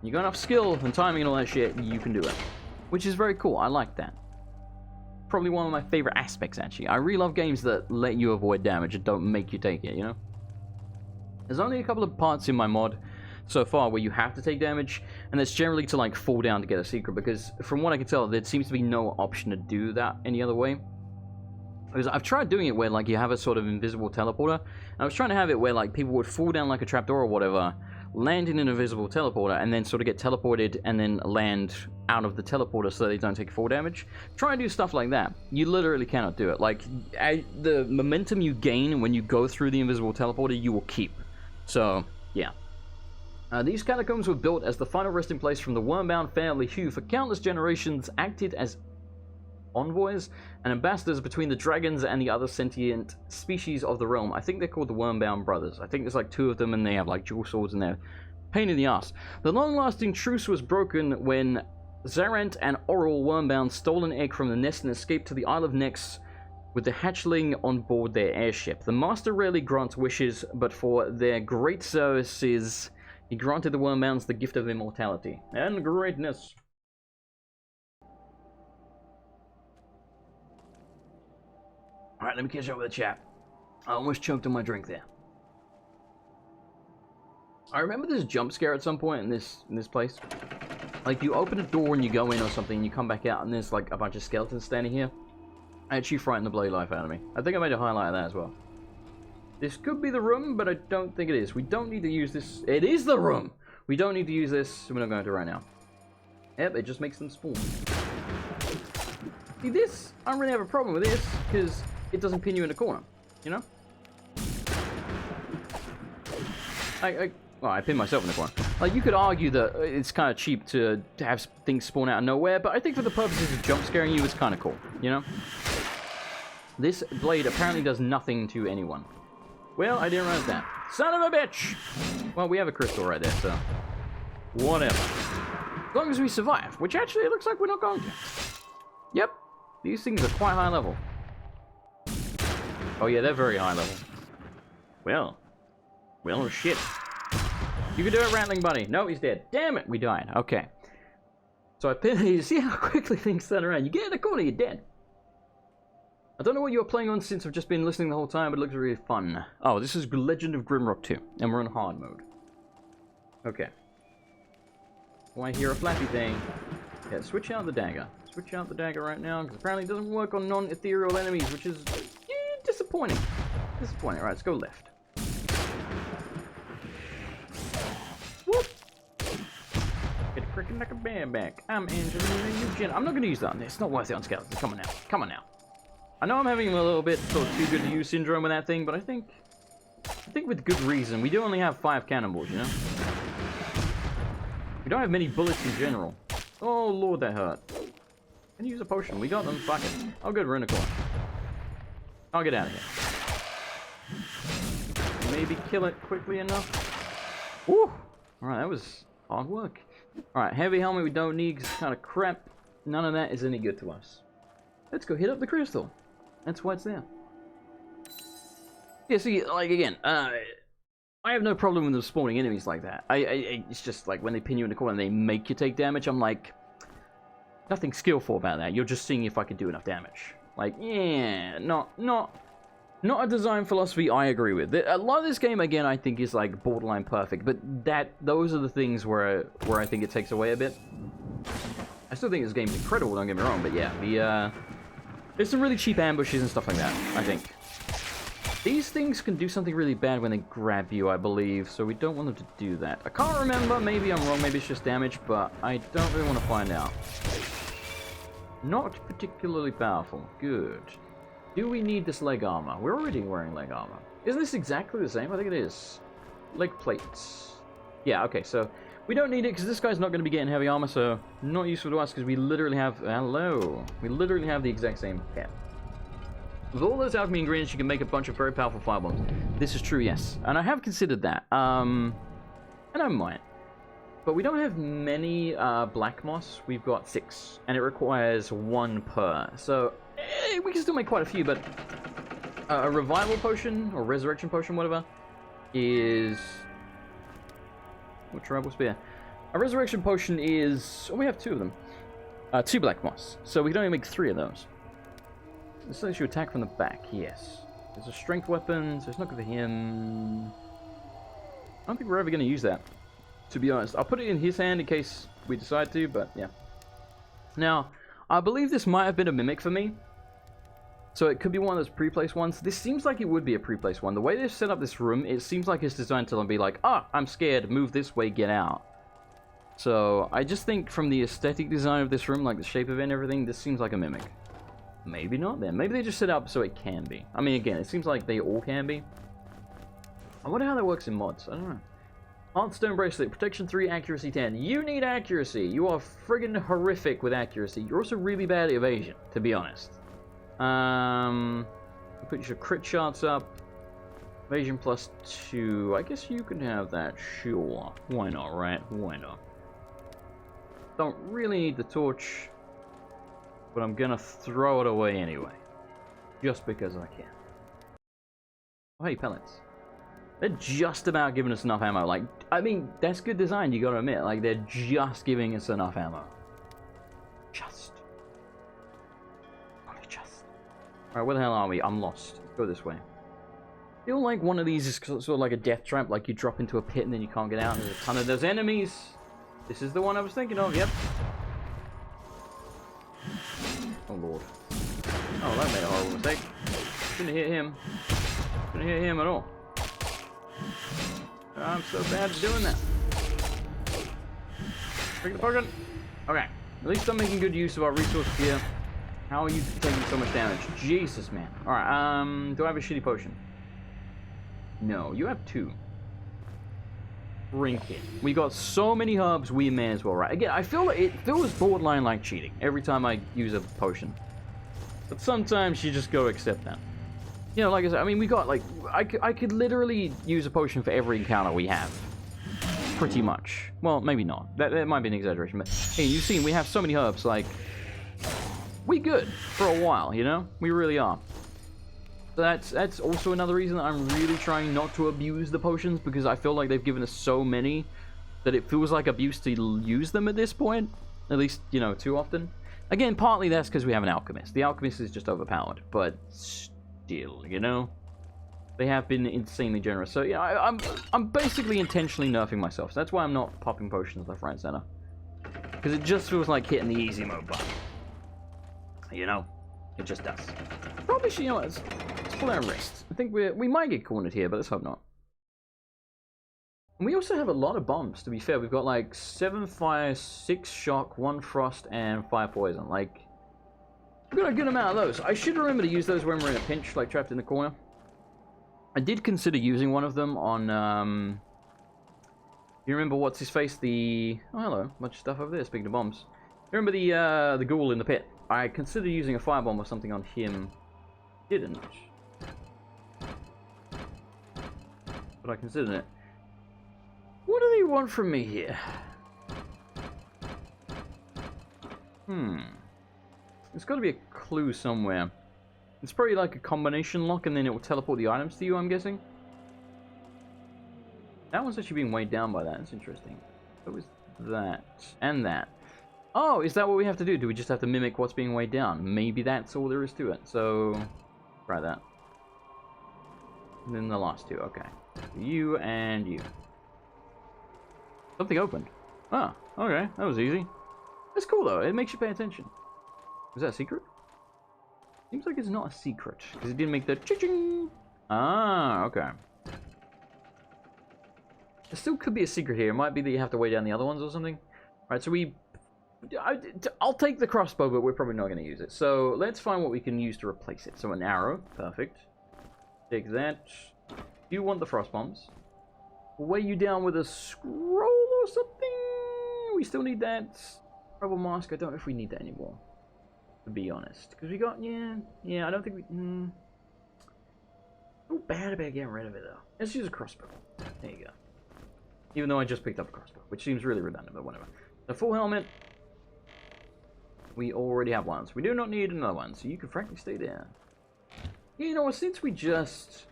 you got enough skill and timing and all that shit, you can do it. Which is very cool. I like that. Probably one of my favorite aspects, actually. I really love games that let you avoid damage and don't make you take it, you know? There's only a couple of parts in my mod so far where you have to take damage, and that's generally to, like, fall down to get a secret, because from what I can tell, there seems to be no option to do that any other way. Because I've tried doing it where, like, you have a sort of invisible teleporter, and I was trying to have it where, like, people would fall down like a trapdoor or whatever, land in an invisible teleporter, and then sort of get teleported and then land out of the teleporter so they don't take fall damage. Try and do stuff like that. You literally cannot do it. Like, the momentum you gain when you go through the invisible teleporter, you will keep. So, yeah. These catacombs were built as the final resting place from the worm-bound family who, for countless generations, acted as envoys and ambassadors between the dragons and the other sentient species of the realm. I think they're called the Wormbound Brothers. I think there's like 2 of them, and they have like dual swords, and they're pain in the ass. The long-lasting truce was broken when Zarant and Oral Wormbound stole an egg from the nest and escaped to the Isle of Nex with the hatchling on board their airship. The Master rarely grants wishes, but for their great services, he granted the Wormbounds the gift of immortality and greatness. Alright, let me catch up with the chat. I almost choked on my drink there. I remember this jump scare at some point in this place. Like, you open a door and you go in or something, and you come back out and there's like a bunch of skeletons standing here. It actually frightened the bloody life out of me. I think I made a highlight of that as well. This could be the room, but I don't think it is. We don't need to use this. It is the room! We don't need to use this, so we're not going to right now. Yep, it just makes them spawn. See, this, I don't really have a problem with this, because it doesn't pin you in the corner, you know? Well, I pinned myself in the corner. Like, you could argue that it's kind of cheap to have things spawn out of nowhere, but I think for the purposes of jump scaring you, it's kind of cool, you know? This blade apparently does nothing to anyone. Well, I didn't realize that. Son of a bitch! Well, we have a crystal right there, so whatever. As long as we survive, which actually it looks like we're not going to. Yep, these things are quite high level. Oh yeah, they're very high level. Well, shit. You can do it, Rattling Buddy. No, he's dead. Damn it, we died. Okay. So I pinned. You see how quickly things turn around. You get in the corner, you're dead. I don't know what you're playing on since I've just been listening the whole time, but it looks really fun. Oh, this is Legend of Grimrock 2, and we're in hard mode. Okay. Oh, I hear a flappy thing. Yeah, switch out the dagger. Switch out the dagger right now, because apparently it doesn't work on non-ethereal enemies, which is disappointing. Disappointing. Alright, let's go left. Whoop! Get a cricket like a bear back. I'm Angelina Eugene. I'm not going to use that on this. It's not worth it on skeletons. Come on now. Come on now. I know I'm having a little bit sort of too good to use syndrome with that thing, but I think with good reason. We do only have 5 cannonballs, you know? We don't have many bullets in general. Oh lord, that hurt. Can you use a potion? We got them. Fuck it. Oh good, we're in the corner. I'll get out of here. Maybe kill it quickly enough. Woo! Alright, that was hard work. Alright, heavy helmet we don't need because it's kind of crap. None of that is any good to us. Let's go hit up the crystal. That's why it's there. Yeah, see, like, again, I have no problem with them spawning enemies like that. It's just, like, when they pin you in the corner and they make you take damage, I'm like, nothing skillful about that. You're just seeing if I can do enough damage. Like, yeah, not a design philosophy I agree with. A lot of this game, again, I think is, like, borderline perfect, but those are the things where I think it takes away a bit. I still think this game's incredible, don't get me wrong, but yeah, there's some really cheap ambushes and stuff like that, I think. These things can do something really bad when they grab you, I believe, so we don't want them to do that. I can't remember, maybe I'm wrong, maybe it's just damage, but I don't really want to find out. Not particularly powerful. Good. Do we need this leg armor? We're already wearing leg armor. Isn't this exactly the same? I think it is. Leg plates. Yeah, okay, so we don't need it because this guy's not going to be getting heavy armor, so not useful to us because we literally have... Hello. We literally have the exact same pet. With all those alchemy ingredients, you can make a bunch of very powerful firebombs. This is true, yes. And I have considered that. And I might. But we don't have many black moss. We've got 6. And it requires 1 per. So, we can still make quite a few, but... a revival potion, or resurrection potion, whatever, is... What tribal spear? A resurrection potion is... Oh, we have 2 of them. 2 black moss. So we can only make 3 of those. This lets you attack from the back, yes. There's a strength weapon, so it's not good for him. I don't think we're ever going to use that, to be honest. I'll put it in his hand in case we decide to, but yeah. Now, I believe this might have been a mimic for me. So it could be one of those pre-placed ones. This seems like it would be a pre-placed one. The way they've set up this room, it seems like it's designed to be like, ah, I'm scared, move this way, get out. So I just think from the aesthetic design of this room, like the shape of it and everything, this seems like a mimic. Maybe not then. Maybe they just set it up so it can be. I mean, again, it seems like they all can be. I wonder how that works in mods. I don't know. Heartstone Bracelet, Protection 3, Accuracy 10. You need accuracy. You are friggin' horrific with accuracy. You're also really bad at evasion, to be honest. Put your crit shots up. Evasion +2. I guess you can have that. Sure. Why not, right? Why not? Don't really need the torch. But I'm gonna throw it away anyway. Just because I can. Oh, hey, pellets. They're just about giving us enough ammo. Like, I mean, that's good design, you gotta admit. Like, they're just giving us enough ammo. Just. Only just. Alright, where the hell are we? I'm lost. Let's go this way. I feel like one of these is sort of like a death trap. Like, you drop into a pit and then you can't get out. And there's a ton of those enemies. This is the one I was thinking of, yep. Oh, Lord. Oh, that made a horrible mistake. Couldn't hit him. Couldn't hit him at all. I'm so bad at doing that. Take the potion. Okay. At least I'm making good use of our resources here. How are you taking so much damage? Jesus, man. Alright, do I have a shitty potion? No, you have 2. Drink it. We got so many herbs, we may as well, right? Again, I feel like it feels borderline like cheating every time I use a potion. But sometimes you just go accept that. You know, like I said, I mean, we got, like, I could literally use a potion for every encounter we have. Pretty much. Well, maybe not. That might be an exaggeration, but, hey, you've seen, we have so many herbs, like, we good for a while, you know? We really are. That's also another reason that I'm really trying not to abuse the potions, because I feel like they've given us so many that it feels like abuse to use them at this point. At least, you know, too often. Again, partly that's because we have an alchemist. The alchemist is just overpowered, but still, you know? They have been insanely generous. So, yeah, I'm basically intentionally nerfing myself. So that's why I'm not popping potions left, right, center. Because it just feels like hitting the easy mode button. You know? It just does. Probably should, you know, let's pull our wrists. I think we might get cornered here, but let's hope not. And we also have a lot of bombs, to be fair. We've got like 7 fire, 6 shock, 1 frost, and 5 poison. Like, we've got a good amount of those. I should remember to use those when we're in a pinch, like trapped in the corner. I did consider using one of them on, you remember what's his face? Oh, hello. Bunch of stuff over there, speaking of bombs. You remember the ghoul in the pit? I considered using a firebomb or something on him. Didn't. But I considered it. What do they want from me here? There's got to be a clue somewhere. It's probably like a combination lock and then it will teleport the items to you, I'm guessing. That one's actually being weighed down by that. That's interesting. What was that? And that. Oh, is that what we have to do? Do we just have to mimic what's being weighed down? Maybe that's all there is to it. So, try that. And then the last 2. Okay. You and you. Something opened. Ah, okay. That was easy. That's cool, though. It makes you pay attention. Was that a secret? Seems like it's not a secret. Because it didn't make the ching. Ah, okay. There still could be a secret here. It might be that you have to weigh down the other ones or something. Right, so we I'll take the crossbow, but we're probably not going to use it. So let's find what we can use to replace it. So an arrow, perfect. Take that. You want the frost bombs? We'll weigh you down with a scroll or something. We still need that rebel mask. I don't know if we need that anymore, to be honest. Because we got, yeah. I don't think we. Feel bad about getting rid of it though. Let's use a crossbow. There you go. Even though I just picked up a crossbow, which seems really redundant, but whatever. The full helmet. We already have one, so we do not need another one. So you can frankly stay there. You know what? Since we just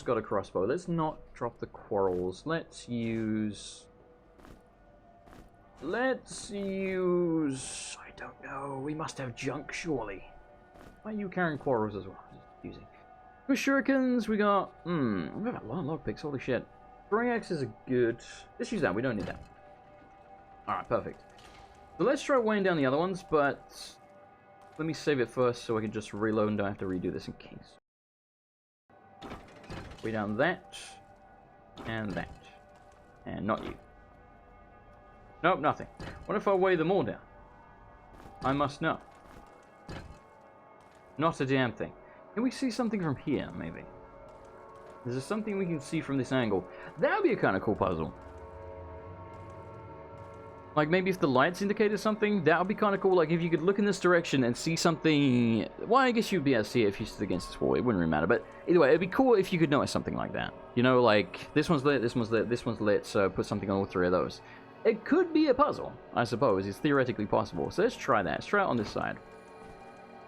got a crossbow, let's not drop the quarrels. Let's use. I don't know. We must have junk, surely. Why are you carrying quarrels as well? Just using. With shurikens, we got. We have a lot of lockpicks. Holy shit. Throwing axes are good. Let's use that. We don't need that. Alright, perfect. So let's try weighing down the other ones, but let me save it first so I can just reload and don't have to redo this in case. Weigh down that. And that. And not you. Nope, nothing. What if I weigh them all down? I must know. Not a damn thing. Can we see something from here, maybe? Is there something we can see from this angle? That would be a kind of cool puzzle. Like, maybe if the lights indicated something, that would be kind of cool. Like, if you could look in this direction and see something. Well, I guess you'd be able to see it if you stood against this wall. It wouldn't really matter. But either way, it'd be cool if you could notice something like that. You know, like, this one's lit, this one's lit, this one's lit, so put something on all three of those. It could be a puzzle, I suppose. It's theoretically possible. So let's try that. Let's try it on this side.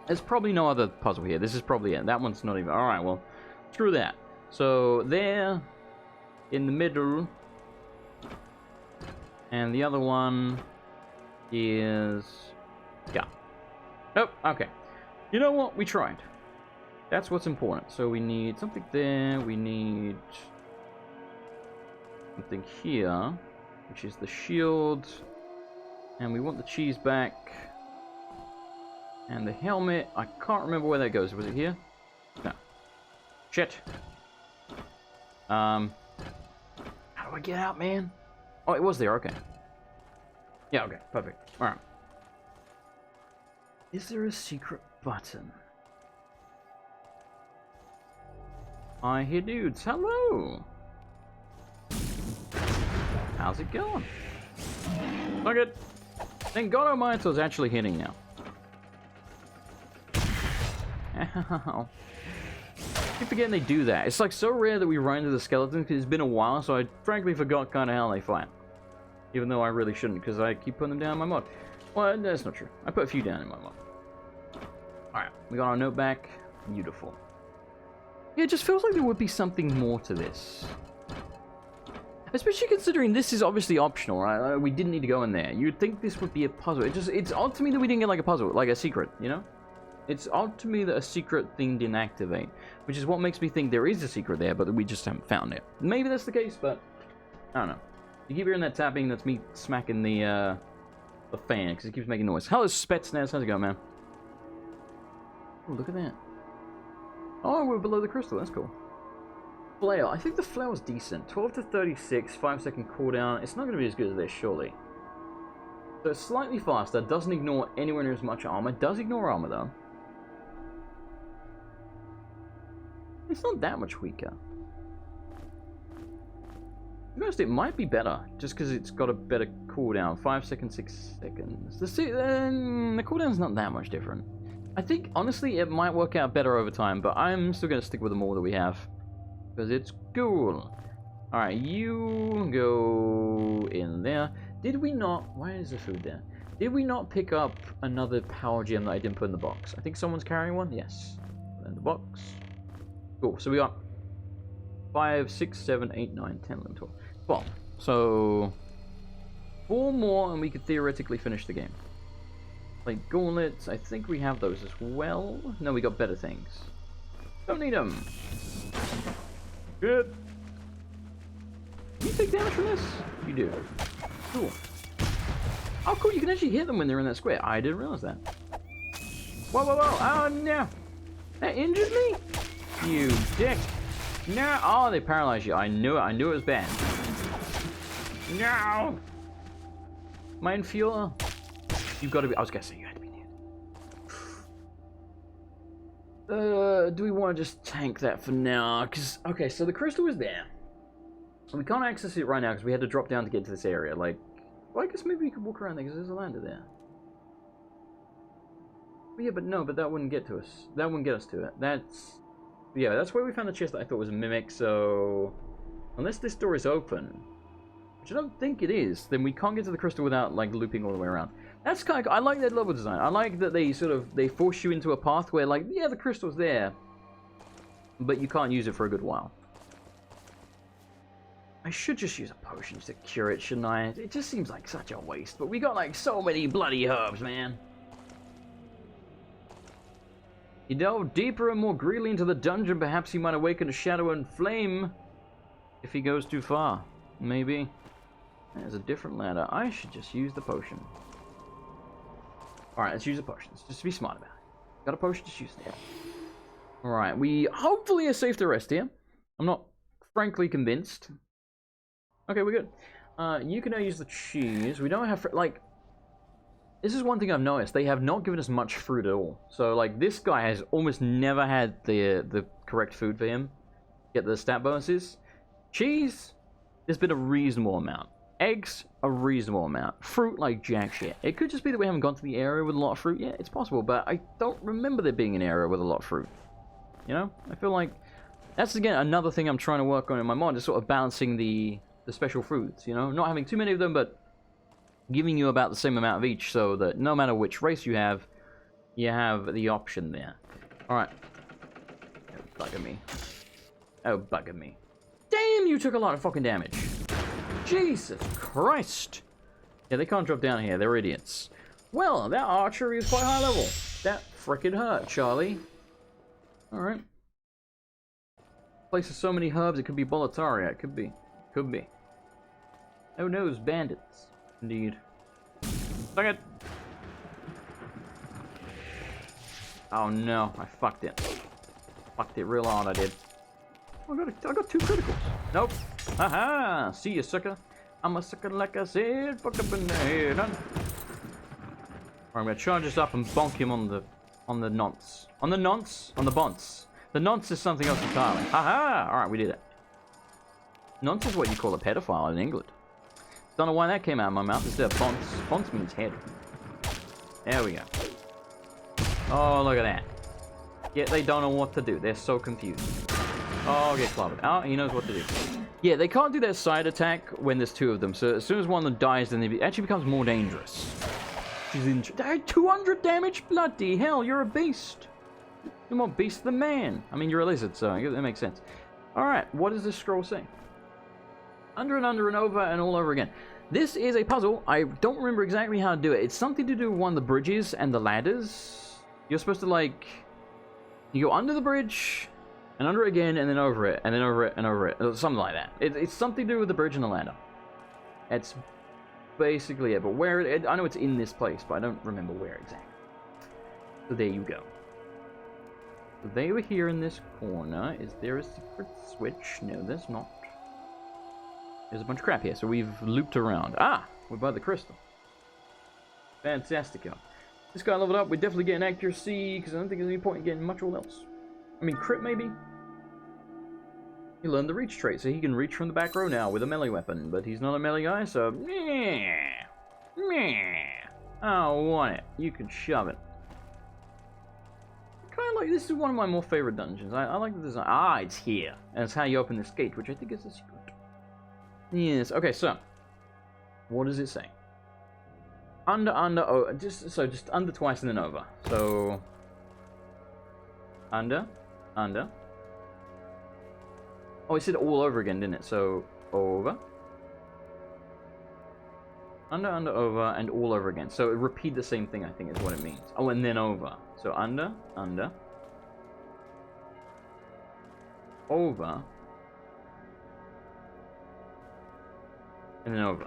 There's probably no other puzzle here. This is probably it. That one's not even. Alright, well, screw that. So, there, in the middle. And the other one is. Yeah. Nope, okay. You know what? We tried. That's what's important. So we need something there. We need something here, which is the shield. And we want the cheese back. And the helmet. I can't remember where that goes. Was it here? No. Shit. How do I get out, man? Oh, it was there, okay. Yeah, okay, perfect. Alright. Is there a secret button? Hi here, dudes. Hello! How's it going? Look at. Thank God our monitor's actually hitting now. Ow. I keep forgetting they do that. It's like so rare that we run into the skeletons because it's been a while, so I frankly forgot kind of how they fight. Even though I really shouldn't, because I keep putting them down in my mod. Well, that's not true. I put a few down in my mod. Alright, we got our note back. Beautiful. Yeah, it just feels like there would be something more to this. Especially considering this is obviously optional, right? We didn't need to go in there. You'd think this would be a puzzle. It's odd to me that we didn't get like a puzzle, like a secret, you know? It's odd to me that a secret thing didn't activate, which is what makes me think there is a secret there, but we just haven't found it. Maybe that's the case, but I don't know. You keep hearing that tapping, that's me smacking the fan, because it keeps making noise. Hello, Spetsnaz. How's it going, man? Oh, look at that. Oh, we're below the crystal. That's cool. Flare. I think the flare's decent. 12 to 36, 5-second cooldown. It's not going to be as good as this, surely. So it's slightly faster. Doesn't ignore anywhere near as much armor. Does ignore armor, though. It's not that much weaker. To be honest, it might be better, just because it's got a better cooldown. 5 seconds, 6 seconds. The cooldown's not that much different. I think, honestly, it might work out better over time, but I'm still going to stick with the more that we have. Because it's cool. Alright, you go in there. Did we not... Why is the food there? Did we not pick up another power gem that I didn't put in the box? I think someone's carrying one? Yes. Put it in the box. Cool, so we got 5, 6, 7, 8, 9, 10, 11, 12. 12. So 4 more and we could theoretically finish the game. Like gauntlets, I think we have those as well. No, we got better things. Don't need them. Good. Can you take damage from this? You do. Cool. Oh, cool, you can actually hit them when they're in that square. I didn't realize that. Whoa, whoa, whoa. Oh, no. That injured me? You dick. No. Oh, they paralyzed you. I knew it. I knew it was bad. No. Minefield. You've got to be... I was going to say you had to be near. Do we want to just tank that for now? Because, okay, so the crystal is there. We can't access it right now because we had to drop down to get to this area. Like, well, I guess maybe we could walk around there because there's a lander there. But yeah, but no, but that wouldn't get to us. That wouldn't get us to it. That's... Yeah, that's where we found the chest that I thought was a mimic, so... Unless this door is open, which I don't think it is, then we can't get to the crystal without, like, looping all the way around. That's kind of... I like that level design. I like that they sort of... They force you into a path where, like, yeah, the crystal's there, but you can't use it for a good while. I should just use a potion just to cure it, shouldn't I? It just seems like such a waste, but we got, like, so many bloody herbs, man. You delve deeper and more greedily into the dungeon, perhaps he might awaken a shadow and flame if he goes too far. Maybe. There's a different ladder. I should just use the potion. Alright, let's use the potions. Just to be smart about it. Got a potion, just use it. Alright, we hopefully are safe to rest here. I'm not frankly convinced. Okay, we're good. You can now use the cheese. We don't have... Like... This is one thing I've noticed. They have not given us much fruit at all. So, like, this guy has almost never had the correct food for him. Get the stat bonuses. Cheese, there's been a reasonable amount. Eggs, a reasonable amount. Fruit, like jack shit. It could just be that we haven't gone to the area with a lot of fruit yet. It's possible, but I don't remember there being an area with a lot of fruit. You know? I feel like... That's, again, another thing I'm trying to work on in my mod, is sort of balancing the special fruits, you know? Not having too many of them, but... giving you about the same amount of each, so that no matter which race you have the option there. Alright. Oh, bugger me. Oh, bugger me. Damn, you took a lot of fucking damage. Jesus Christ. Yeah, they can't drop down here. They're idiots. Well, that archery is quite high level. That frickin' hurt, Charlie. Alright. Place with so many herbs, it could be Boletaria. It could be. Could be. Oh no, it's bandits. Indeed. Suck it! Oh no, I fucked it. Fucked it real hard, I did. Oh, I got 2 criticals. Nope. Haha! See you, sucker. I'm a sucker like I said. Fuck up in the head. Alright, I'm gonna charge this up and bonk him on the nonce. On the nonce? On the bonce. The nonce is something else entirely. Haha! Alright, we did it. Nonce is what you call a pedophile in England. Don't know why that came out of my mouth instead of Fonts. Fonts means head. There we go. Oh, look at that. Yeah, they don't know what to do. They're so confused. Oh, get clobbered. Oh, he knows what to do. Yeah, they can't do their side attack when there's 2 of them. So as soon as one of them dies, then it actually becomes more dangerous. She's in 200 damage? Bloody hell, you're a beast. You're more beast than man. I mean, you're a lizard, so that makes sense. Alright, what does this scroll say? Under and under and over and all over again. This is a puzzle. I don't remember exactly how to do it. It's something to do with one of the bridges and the ladders. You're supposed to, like... You go under the bridge, and under it again, and then over it, and then over it, and over it. Something like that. It's something to do with the bridge and the ladder. That's basically it. But where... I know it's in this place, but I don't remember where exactly. So there you go. So they were here in this corner. Is there a secret switch? No, there's not. There's a bunch of crap here, so we've looped around. Ah! We're by the crystal. Fantastic. This guy leveled up. We're definitely getting accuracy, because I don't think there's any point in getting much all else. I mean, crit maybe? He learned the reach trait, so he can reach from the back row now with a melee weapon. But he's not a melee guy, so... Meh. I don't want it. You can shove it. Kind of like, this is one of my more favorite dungeons. I like the design. Ah, it's here. And it's how you open this gate, which I think is the secret. Yes, okay, so what does it say? Under, oh, just under twice and then over. So under. Oh, it said all over again, didn't it? So over. Under, over, and all over again. So repeat the same thing, I think is what it means. Oh, and then over. So under. Over. And then over.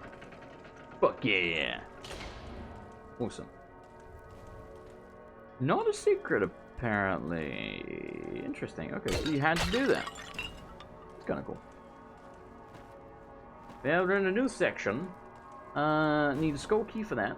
Fuck yeah. Awesome. Not a secret, apparently. Interesting. Okay, so you had to do that. It's kind of cool. Well, we're in a new section. Need a skull key for that.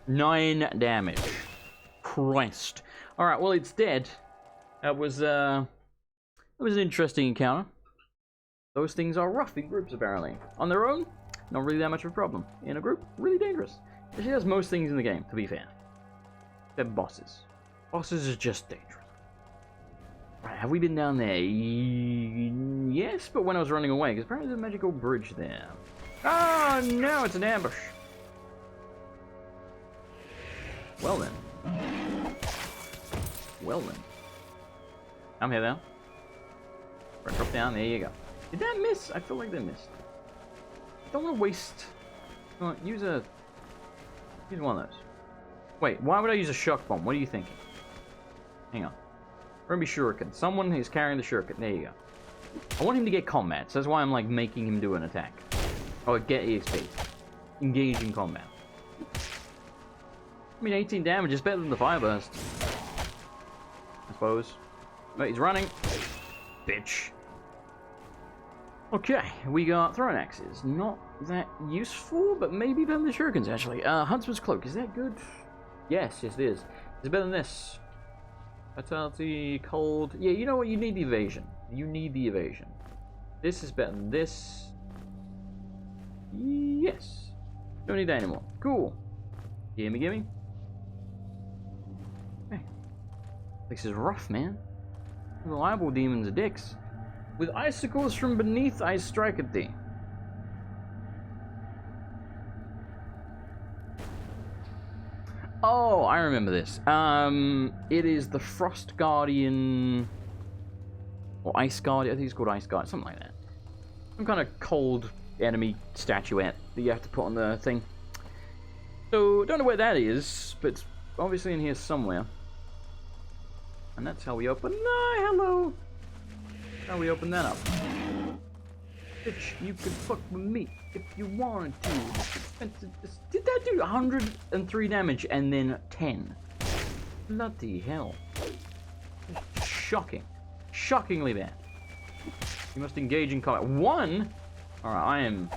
9 damage. Christ. Alright, well, it's dead. That was an interesting encounter. Those things are rough in groups, apparently. On their own, not really that much of a problem. In a group, really dangerous. She has most things in the game, to be fair. Except bosses. Bosses are just dangerous. Right, have we been down there? Yes, but when I was running away, because apparently there's a magical bridge there. Oh, no, it's an ambush. Well then. Well then. I'm here now. Right, drop down, there you go. Did that miss? I feel like they missed. Don't want to waste... use one of those. Wait, why would I use a shock bomb? What are you thinking? Hang on. Remember shuriken. Someone is carrying the shuriken. There you go. I want him to get combat, so that's why I'm like making him do an attack. Oh, get EXP. Engage in combat. I mean, 18 damage is better than the fire burst. I suppose. But he's running. Bitch. Okay, we got throwing axes. Not that useful, but maybe better than the shurikens, actually. Huntsman's cloak. Is that good? Yes, yes it is. Is it better than this? Vitality, cold. Yeah, you know what? You need the evasion. You need the evasion. This is better than this. Yes. Don't need that anymore. Cool. Gimme, gimme. Okay. This is rough, man. Reliable demons are dicks. With icicles from beneath, I strike at thee. Oh, I remember this. It is the Frost Guardian... Or Ice Guardian, I think it's called Ice Guardian, something like that. Some kind of cold enemy statuette that you have to put on the thing. So, don't know where that is, but it's obviously in here somewhere. And that's how we open... No, hello! How we open that up. Bitch, you could fuck with me if you wanted to. Did that do 103 damage and then 10? Bloody hell. Shocking. Shockingly bad. You must engage in combat. 1? Alright, I am...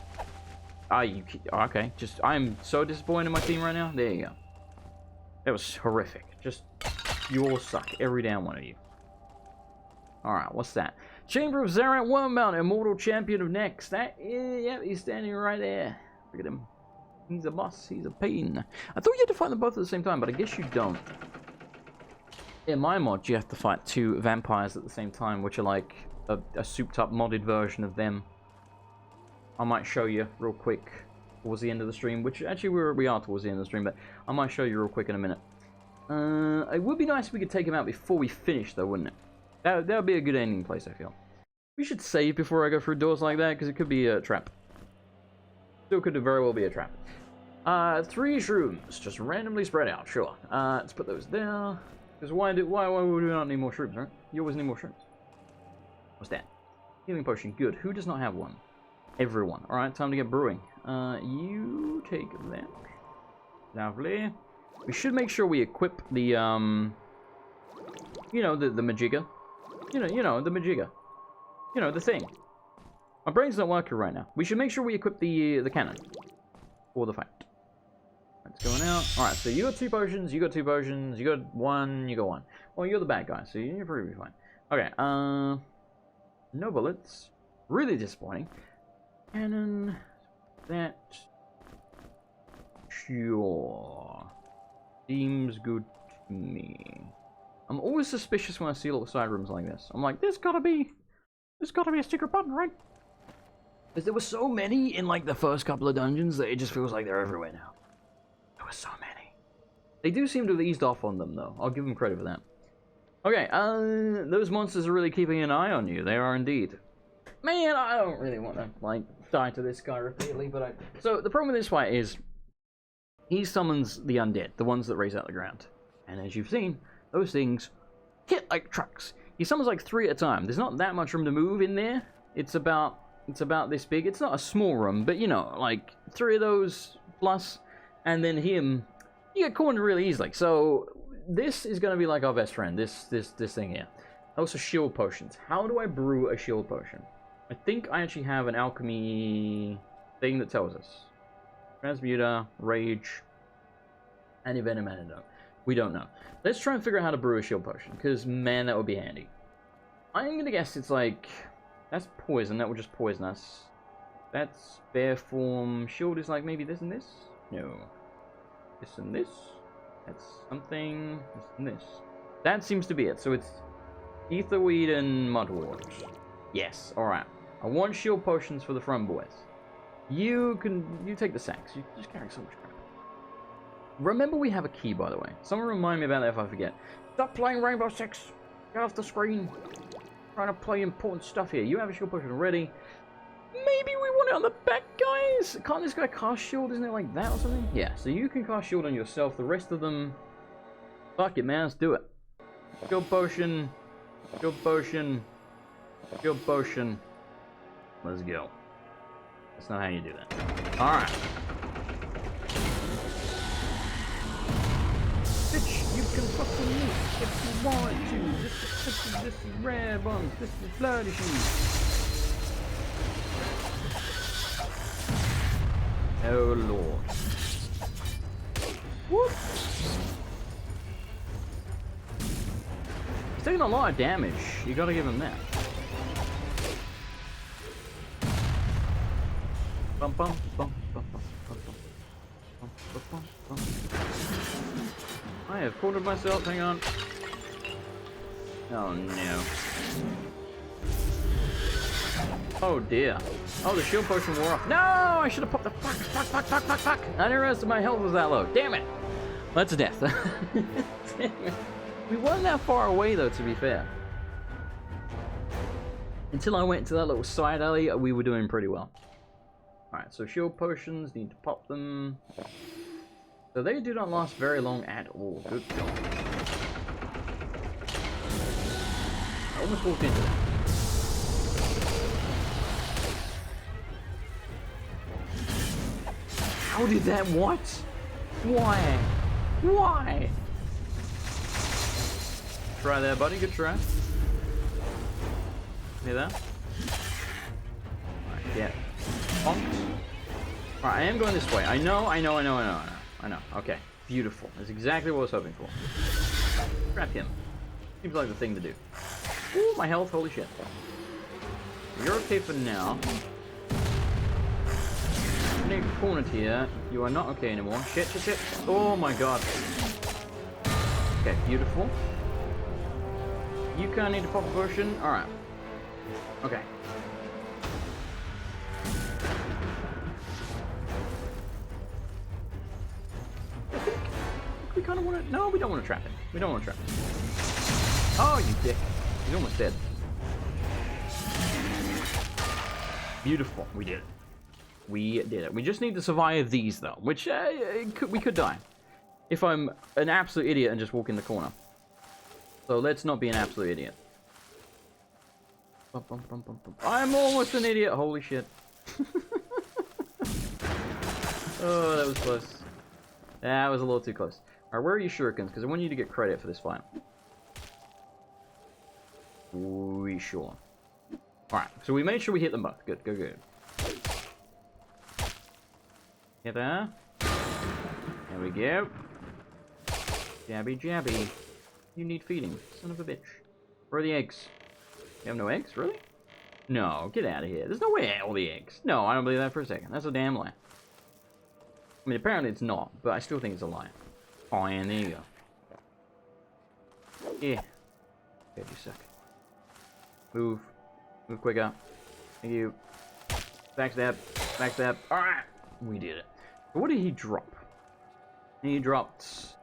okay, I am so disappointed in my team right now. There you go. That was horrific. Just, you all suck. Every damn one of you. Alright, what's that? Chamber of Zarat Wormbound, Immortal Champion of Nex. That is, yeah, he's standing right there. Look at him. He's a boss. He's a pain. I thought you had to fight them both at the same time, but I guess you don't. In my mod, you have to fight 2 vampires at the same time, which are like a souped-up modded version of them. I might show you real quick towards the end of the stream, which actually we are towards the end of the stream, but I might show you real quick in a minute. It would be nice if we could take him out before we finish, though, wouldn't it? That would be a good ending place, I feel. We should save before I go through doors like that, because it could be a trap. Still could very well be a trap. 3 shrooms, just randomly spread out, sure. Let's put those there. Because why would we not need more shrooms, right? You always need more shrooms. What's that? Healing potion, good. Who does not have one? Everyone. Alright, time to get brewing. You take that. Lovely. We should make sure we equip the, you know, the Majigga. You know, the Majigga. You know, the thing. My brain's not working right now. We should make sure we equip the cannon. For the fight. That's going out. Alright, so you got 2 potions, you got 2 potions, you got 1, you got 1. Well, you're the bad guy, so you're probably fine. Okay, no bullets. Really disappointing. Cannon. That. Sure. Seems good to me. I'm always suspicious when I see little side rooms like this. I'm like, there's gotta be a secret button, right? Because there were so many in like the first couple of dungeons that it just feels like they're everywhere now. There were so many. They do seem to have eased off on them though. I'll give them credit for that. Okay, those monsters are really keeping an eye on you. They are indeed. Man, I don't really want to like die to this guy repeatedly, but so the problem with this fight is he summons the undead, the ones that raise out the ground. And as you've seen, those things hit like trucks. He summons like 3 at a time. There's not that much room to move in there. It's about this big. It's not a small room, but you know, like 3 of those plus, and then him, you get cornered really easily. So this is gonna be like our best friend. This thing here. Also shield potions. How do I brew a shield potion? I think I actually have an alchemy thing that tells us. Transmuter, rage. Any venom antidote. We don't know. Let's try and figure out how to brew a shield potion, because, man, that would be handy. I'm gonna guess it's like... That's poison, that would just poison us. That's bear form. Shield is like maybe this and this? No. This and this. That's something. This and this. That seems to be it. So it's etherweed and mudwort. Yes, alright. I want shield potions for the front boys. You take the sacks. You just carry so much crap. Remember we have a key, by the way. Someone remind me about that if I forget. Stop playing Rainbow Six. Get off the screen. I'm trying to play important stuff here. You have a shield potion already. Maybe we want it on the back, guys? Can't this guy cast shield? Isn't it like that or something? Yeah, so you can cast shield on yourself. The rest of them... Fuck it, man. Let's do it. Shield potion. Shield potion. Shield potion. Let's go. That's not how you do that. Alright. Bitch, you can fuck with me if you want to. This is rare bombs. This is blood issues. Oh lord. Whoop. He's taking a lot of damage. You gotta give him that. Bum bum bum bum bum bum bum bum bum bum. I have cornered myself. Hang on. Oh no. Oh dear. Oh, the shield potion wore off. No! I should have popped the fuck. I didn't realize my health was that low. Damn it! That's a death. Damn it. We weren't that far away though, to be fair. Until I went to that little side alley, we were doing pretty well. Alright, so shield potions, need to pop them. So they do not last very long at all. Good God. I almost walked into that. How did that? What? Why? Why? Try there, buddy. Good try. Hear that? Alright, yeah. Bonk. Alright, I am going this way. I know. Okay, beautiful. That's exactly what I was hoping for. Grab him. Seems like the thing to do. Ooh, my health. Holy shit. You're okay for now. Cornered here. You are not okay anymore. Shit. Oh my god. Okay, beautiful. You kinda need to pop a potion. Alright. Okay. I think we kinda wanna... No, we don't want to trap him. We don't want to trap him. Oh, you dick. He's almost dead. Beautiful. We did it. We did it. We just need to survive these, though, which we could die if I'm an absolute idiot and just walk in the corner. So let's not be an absolute idiot. I'm almost an idiot. Holy shit. Oh, that was close. That was a little too close. Alright, where are your shurikens? Because I want you to get credit for this fight. We sure. Alright, so we made sure we hit them both. Good, good. Get there. There we go. Jabby. You need feeding, son of a bitch. Where are the eggs? You have no eggs? Really? No, get out of here. There's no way I have all the eggs. No, I don't believe that for a second. That's a damn lie. I mean, apparently it's not, but I still think it's a lie. Oh, and there you go. Yeah. God, you suck. Move. Move quicker. Thank you. Backstab. Alright. We did it. What did he drop? He dropped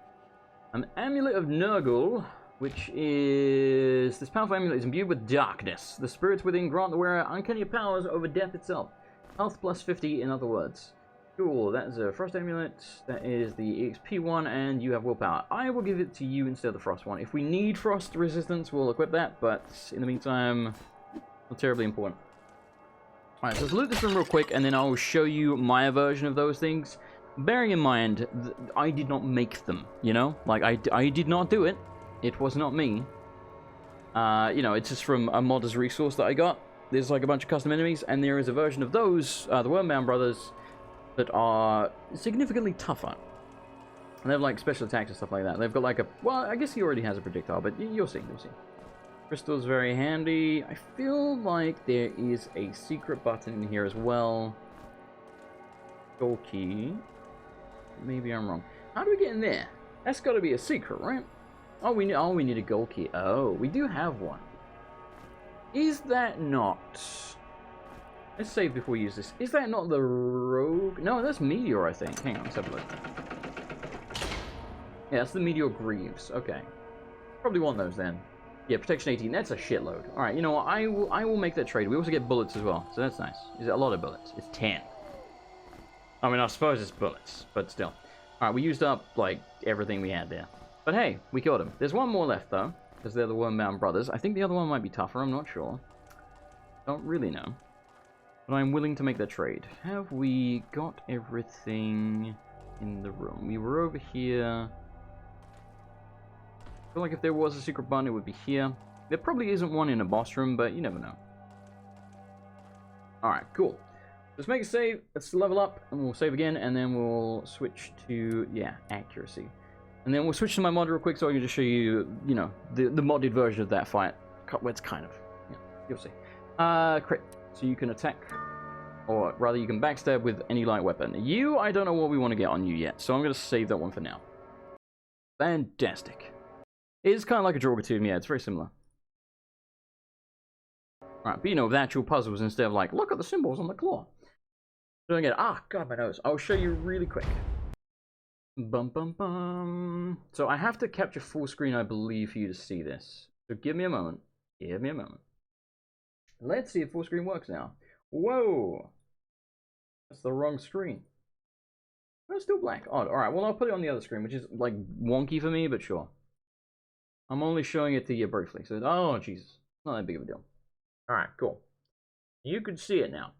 an Amulet of Nurgle, which is... This powerful amulet is imbued with darkness. The spirits within grant the wearer uncanny powers over death itself. Health plus 50, in other words. Cool, that is a Frost Amulet. That is the EXP one, and you have Willpower. I will give it to you instead of the Frost one. If we need Frost resistance, we'll equip that, but in the meantime, not terribly important. Alright, so let's loot this room real quick, and then I'll show you my version of those things. Bearing in mind, I did not make them, you know? Like, I did not do it. It was not me. You know, it's just from a modder's resource that I got. There's like a bunch of custom enemies, and there is a version of those, the Wormbound Brothers, that are significantly tougher. And they have like special attacks and stuff like that. They've got like a, well, I guess he already has a projectile, but you'll see, you'll see. Crystal's very handy. I feel like there is a secret button in here as well. Gold key. Maybe I'm wrong. How do we get in there? That's got to be a secret, right? Oh, we need a gold key. Oh, we do have one. Is that not... Let's save before we use this. Is that not the rogue? No, that's Meteor, I think. Hang on, let's have a look. Yeah, that's the Meteor Greaves. Okay. Probably want those then. Yeah, protection 18. That's a shitload. Alright, you know what? I will make that trade. We also get bullets as well, so that's nice. Is it a lot of bullets? It's 10. I mean, I suppose it's bullets, but still. Alright, we used up, like, everything we had there. But hey, we killed him. There's one more left, though, because they're the Wormbound brothers. I think the other one might be tougher. I'm not sure. Don't really know. But I'm willing to make that trade. Have we got everything in the room? We were over here. I feel like if there was a secret button, it would be here. There probably isn't one in a boss room, but you never know. Alright, cool. Let's make a save. Let's level up, and we'll save again, and then we'll switch to, yeah, accuracy. And then we'll switch to my mod real quick so I can just show you, you know, the modded version of that fight. It's kind of, yeah, you'll see. Crit. So you can attack, or rather you can backstab with any light weapon. You, I don't know what we want to get on you yet, so I'm going to save that one for now. Fantastic. It is kind of like a Draugr tomb, yeah, it's very similar. Right, but you know, with actual puzzles instead of like, look at the symbols on the claw. Doing it, God, my nose. I'll show you really quick. Bum bum bum. So I have to capture full screen, I believe, for you to see this. So give me a moment. Give me a moment. Let's see if full screen works now. Whoa! That's the wrong screen. Oh, it's still black. Odd. Alright, well, I'll put it on the other screen, which is, like, wonky for me, but sure. I'm only showing it to you briefly. So, oh, Jesus. Not that big of a deal. Alright, cool. You can see it now.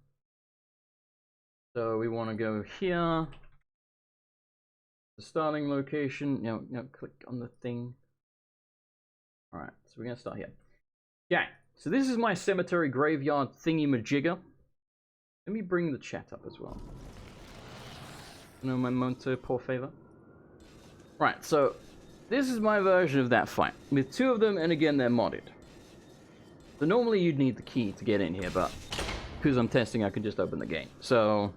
So we want to go here. The starting location. No, click on the thing. Alright, so we're going to start here. Yeah, so this is my cemetery graveyard thingy-majigger. Let me bring the chat up as well. No momento, por favor. Right, so this is my version of that fight. With two of them, and again, they're modded. So normally you'd need the key to get in here, but because I'm testing, I can just open the game. So,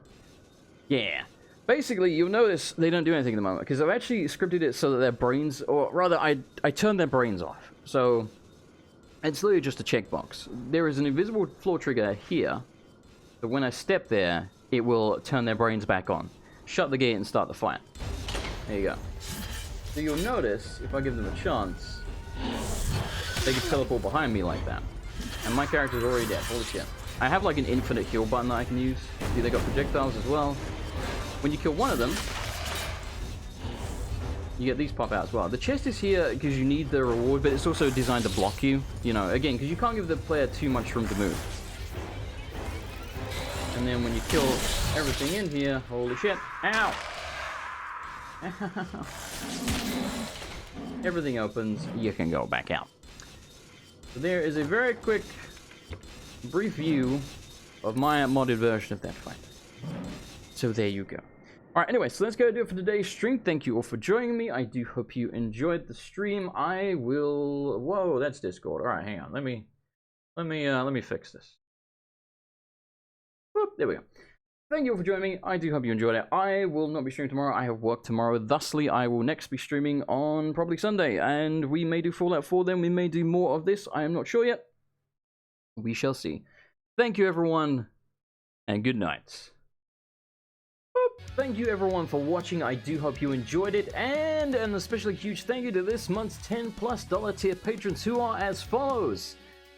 yeah. Basically, you'll notice they don't do anything at the moment, because I've actually scripted it so that their brains, or rather, I turned their brains off. So, it's literally just a checkbox. There is an invisible floor trigger here, but when I step there, it will turn their brains back on. Shut the gate and start the fight. There you go. So you'll notice, if I give them a chance, they can teleport behind me like that. And my character's already dead. Holy shit. I have like an infinite heal button that I can use. See, they got projectiles as well. When you kill one of them, you get these pop out as well. The chest is here because you need the reward, but it's also designed to block you. You know, again, because you can't give the player too much room to move. And then when you kill everything in here, holy shit. Ow! Everything opens, you can go back out. So there is a very quick, brief view of my modded version of that fight. So there you go. Alright, anyway, so let's go do it for today's stream. Thank you all for joining me. I do hope you enjoyed the stream. I will... Whoa, that's Discord. Alright, hang on. Let me fix this. Whoop, there we go. Thank you all for joining me. I do hope you enjoyed it. I will not be streaming tomorrow. I have work tomorrow. Thusly, I will next be streaming on probably Sunday. And we may do Fallout 4 then. We may do more of this. I am not sure yet. We shall see. Thank you, everyone. And good night. Thank you everyone for watching. I do hope you enjoyed it, and an especially huge thank you to this month's $10+ tier patrons, who are as follows: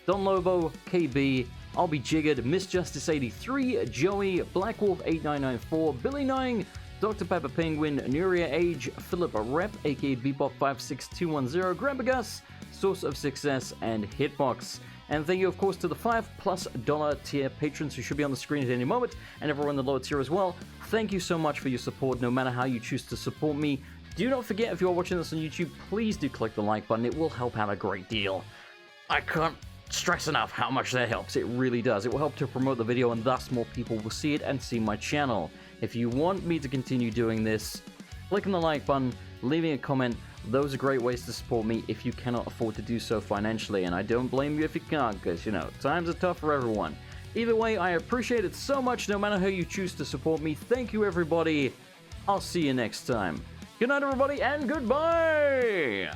Don Lobo, KB, I'll Be Jiggered, Miss Justice 83, Joey, Black Wolf 8994, Billy 9, Dr. Pepper Penguin, Nuria Age, Philip Rep, aka Bebop 56210, Grabagus, Source of Success, and Hitbox. And thank you, of course, to the $5+ tier patrons who should be on the screen at any moment, and everyone in the lower tier as well. Thank you so much for your support, no matter how you choose to support me. Do not forget, if you're watching this on YouTube, please do click the like button. It will help out a great deal. I can't stress enough how much that helps. It really does. It will help to promote the video, and thus more people will see it and see my channel. If you want me to continue doing this, clicking the like button, leaving a comment. Those are great ways to support me if you cannot afford to do so financially, and I don't blame you if you can't, because, you know, times are tough for everyone. Either way, I appreciate it so much no matter how you choose to support me. Thank you, everybody. I'll see you next time. Good night, everybody, and goodbye!